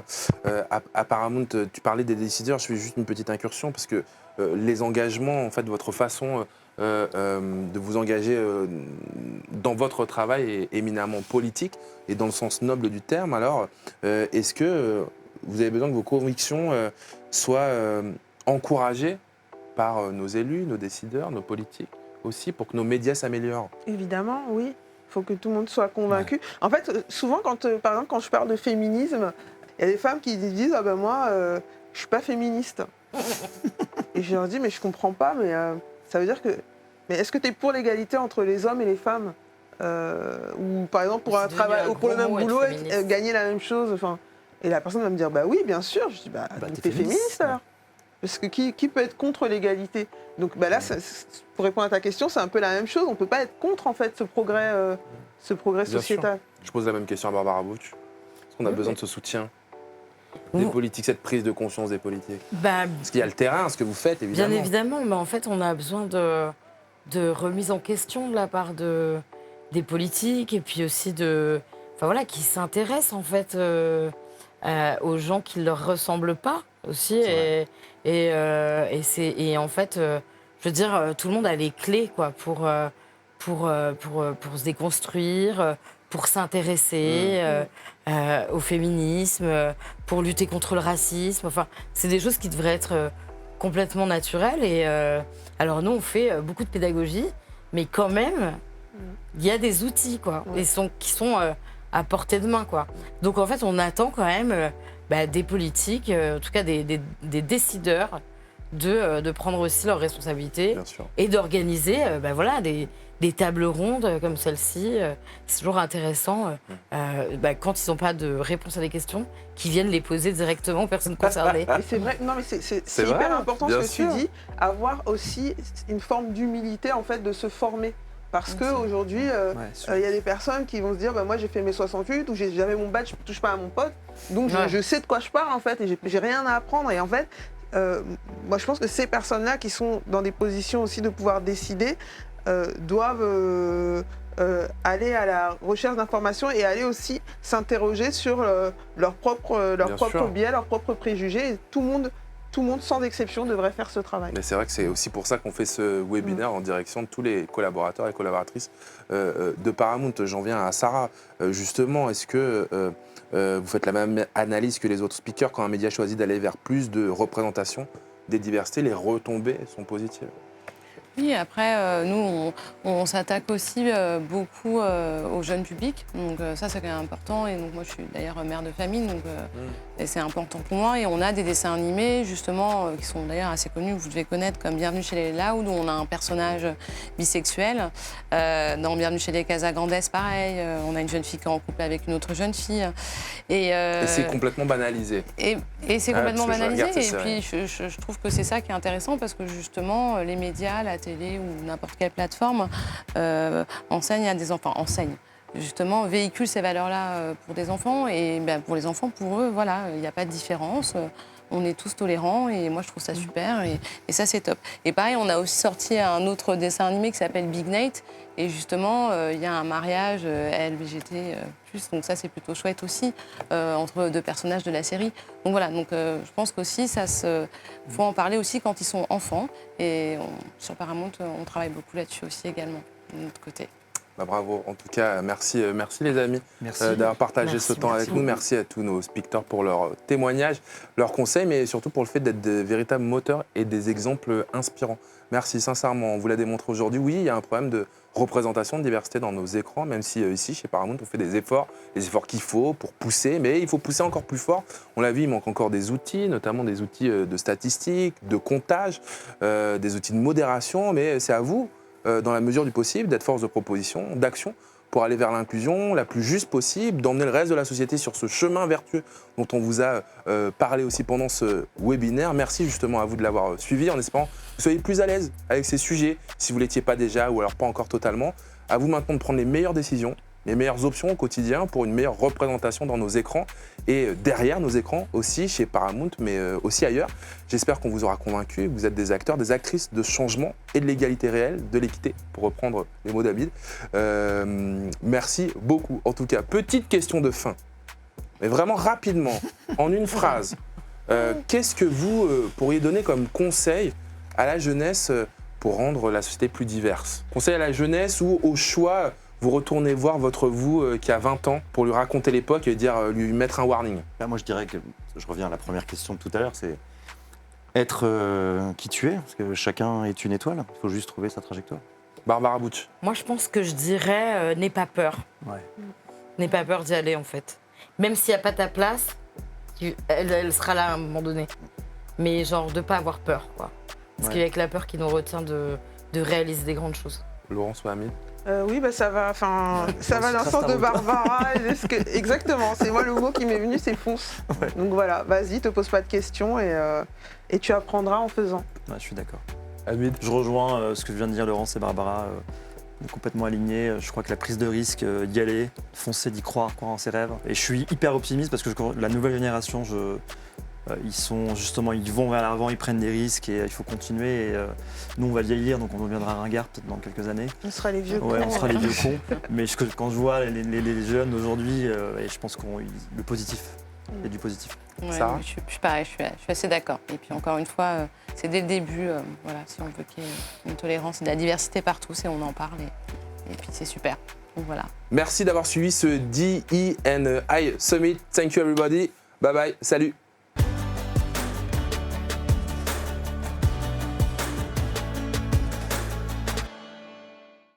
à Paramount. Tu parlais des décideurs, je fais juste une petite incursion parce que les engagements, en fait, votre façon de vous engager dans votre travail est éminemment politique et dans le sens noble du terme. Alors, est-ce que vous avez besoin que vos convictions soient encouragées par nos élus, nos décideurs, nos politiques aussi, pour que nos médias s'améliorent? Évidemment, oui. Il faut que tout le monde soit convaincu. Ouais. En fait, souvent, par exemple, quand je parle de féminisme, il y a des femmes qui disent « Ah ben moi, je ne suis pas féministe. » Et je leur dis « Mais je ne comprends pas, mais ça veut dire que... Mais est-ce que tu es pour l'égalité entre les hommes et les femmes ou par exemple, pour un travail, ou pour le même boulot, gagner la même chose enfin, ?» Et la personne va me dire « Bah oui, bien sûr. » Je dis « Bah, t'es féministe alors. » Parce que qui peut être contre l'égalité? Donc là, pour répondre à ta question, c'est un peu la même chose. On ne peut pas être contre en fait ce progrès sociétal. Je pose la même question à Barbara Bouch. Est-ce qu'on a besoin de ce soutien des politiques, cette prise de conscience des politiques? Parce qu'il y a le terrain, ce que vous faites, évidemment. Bien évidemment, mais en fait, on a besoin de remise en question de la part des politiques et puis aussi qui s'intéressent en fait aux gens qui ne leur ressemblent pas aussi. Et en fait, je veux dire, tout le monde a les clés quoi, pour se déconstruire, pour s'intéresser au féminisme, pour lutter contre le racisme. Enfin, c'est des choses qui devraient être complètement naturel. Et alors nous, on fait beaucoup de pédagogie, mais quand même, il y a des outils quoi, qui sont à portée de main. Quoi. Donc en fait, on attend quand même des politiques, en tout cas des décideurs, de prendre aussi leurs responsabilités et d'organiser des tables rondes comme celle-ci. C'est toujours intéressant quand ils n'ont pas de réponse à des questions, qu'ils viennent les poser directement aux personnes concernées. Et c'est vrai, non mais c'est hyper important ce que tu dis, avoir aussi une forme d'humilité en fait de se former. Parce qu'aujourd'hui, il y a des personnes qui vont se dire moi j'ai fait mes 68 ou j'avais mon badge, je ne touche pas à mon pote, donc je sais de quoi je parle en fait et j'ai rien à apprendre. Et en fait, moi je pense que ces personnes-là qui sont dans des positions aussi de pouvoir décider doivent aller à la recherche d'informations et aller aussi s'interroger sur leur propre biais, leurs propres préjugés. Et tout le monde, sans exception, devrait faire ce travail. Mais c'est vrai que c'est aussi pour ça qu'on fait ce webinaire en direction de tous les collaborateurs et collaboratrices de Paramount. J'en viens à Sarah. Justement, est-ce que vous faites la même analyse que les autres speakers quand un média choisit d'aller vers plus de représentation des diversités, les retombées sont positives? Oui, après, nous, on s'attaque aussi beaucoup au jeune public. Donc ça, c'est quand même important. Et donc moi, je suis d'ailleurs mère de famille, donc et c'est important pour moi. Et on a des dessins animés, justement, qui sont d'ailleurs assez connus, que vous devez connaître, comme Bienvenue chez les Loud, où on a un personnage bisexuel. Dans Bienvenue chez les Casagrandes, pareil, on a une jeune fille qui est en couple avec une autre jeune fille. Et c'est complètement banalisé. Et c'est complètement banalisé. Et puis, je trouve que c'est ça qui est intéressant, parce que justement, les médias, la télé ou n'importe quelle plateforme enseigne à des enfants, justement, véhicule ces valeurs-là pour des enfants. Et pour les enfants, pour eux, voilà, il n'y a pas de différence. On est tous tolérants et moi, je trouve ça super et ça, c'est top. Et pareil, on a aussi sorti un autre dessin animé qui s'appelle Big Night. Et justement, il y a un mariage LGBT+, donc ça, c'est plutôt chouette aussi, entre deux personnages de la série. Donc voilà, je pense qu'aussi, faut en parler aussi quand ils sont enfants. Et sur Paramount, on travaille beaucoup là-dessus aussi également, de notre côté. Bravo, en tout cas, merci les amis d'avoir partagé ce temps avec nous. Merci à tous nos speakers pour leurs témoignages, leurs conseils, mais surtout pour le fait d'être de véritables moteurs et des exemples inspirants. Merci, sincèrement, on vous l'a démontré aujourd'hui. Oui, il y a un problème de représentation, de diversité dans nos écrans, même si ici, chez Paramount, on fait des efforts qu'il faut pour pousser, mais il faut pousser encore plus fort. On l'a vu, il manque encore des outils, notamment des outils de statistiques, de comptage, des outils de modération, mais c'est à vous, dans la mesure du possible, d'être force de proposition, d'action, pour aller vers l'inclusion la plus juste possible, d'emmener le reste de la société sur ce chemin vertueux dont on vous a parlé aussi pendant ce webinaire. Merci justement à vous de l'avoir suivi, en espérant que vous soyez plus à l'aise avec ces sujets, si vous ne l'étiez pas déjà ou alors pas encore totalement. À vous maintenant de prendre les meilleures décisions, les meilleures options au quotidien pour une meilleure représentation dans nos écrans et derrière nos écrans aussi chez Paramount, mais aussi ailleurs. J'espère qu'on vous aura convaincu, que vous êtes des acteurs, des actrices de changement et de l'égalité réelle, de l'équité, pour reprendre les mots d'Abid. Merci beaucoup. En tout cas, petite question de fin, mais vraiment rapidement, en une phrase. Qu'est-ce que vous pourriez donner comme conseil à la jeunesse pour rendre la société plus diverse? Conseil à la jeunesse ou au choix, vous retournez voir votre vous qui a 20 ans pour lui raconter l'époque et lui mettre un warning? Là, moi, je dirais que, je reviens à la première question de tout à l'heure, c'est être qui tu es, parce que chacun est une étoile, il faut juste trouver sa trajectoire. Barbara Butch. Moi, je pense que je dirais n'aie pas peur. N'aie pas peur d'y aller, en fait. Même s'il n'y a pas ta place, elle sera là à un moment donné. Mais genre, de ne pas avoir peur, quoi. Parce qu'il y a que la peur qui nous retient de réaliser des grandes choses. Laurence ou Amine? Oui, ça va dans le sens de Barbara. Exactement, c'est moi le mot qui m'est venu, c'est fonce. Ouais. Donc voilà, vas-y, te pose pas de questions et tu apprendras en faisant. Ouais, je suis d'accord. Amine? Je rejoins ce que vient de dire Laurence et Barbara, complètement alignés. Je crois que la prise de risque, d'y aller, foncer, d'y croire en ses rêves. Et je suis hyper optimiste parce que la nouvelle génération, ils vont vers l'avant, ils prennent des risques et il faut continuer. Et, nous, on va vieillir, donc on deviendra ringard peut-être dans quelques années. On sera les vieux cons. Ouais, on sera les vieux cons. Mais quand je vois les jeunes aujourd'hui, je pense le positif, il y a du positif. Ouais, je suis pareil, je suis assez d'accord. Et puis encore une fois, c'est dès le début, si on veut qu'il y ait une tolérance et de la diversité partout, on en parle et puis c'est super. Donc voilà. Merci d'avoir suivi ce DE&I Summit. Thank you everybody. Bye bye. Salut.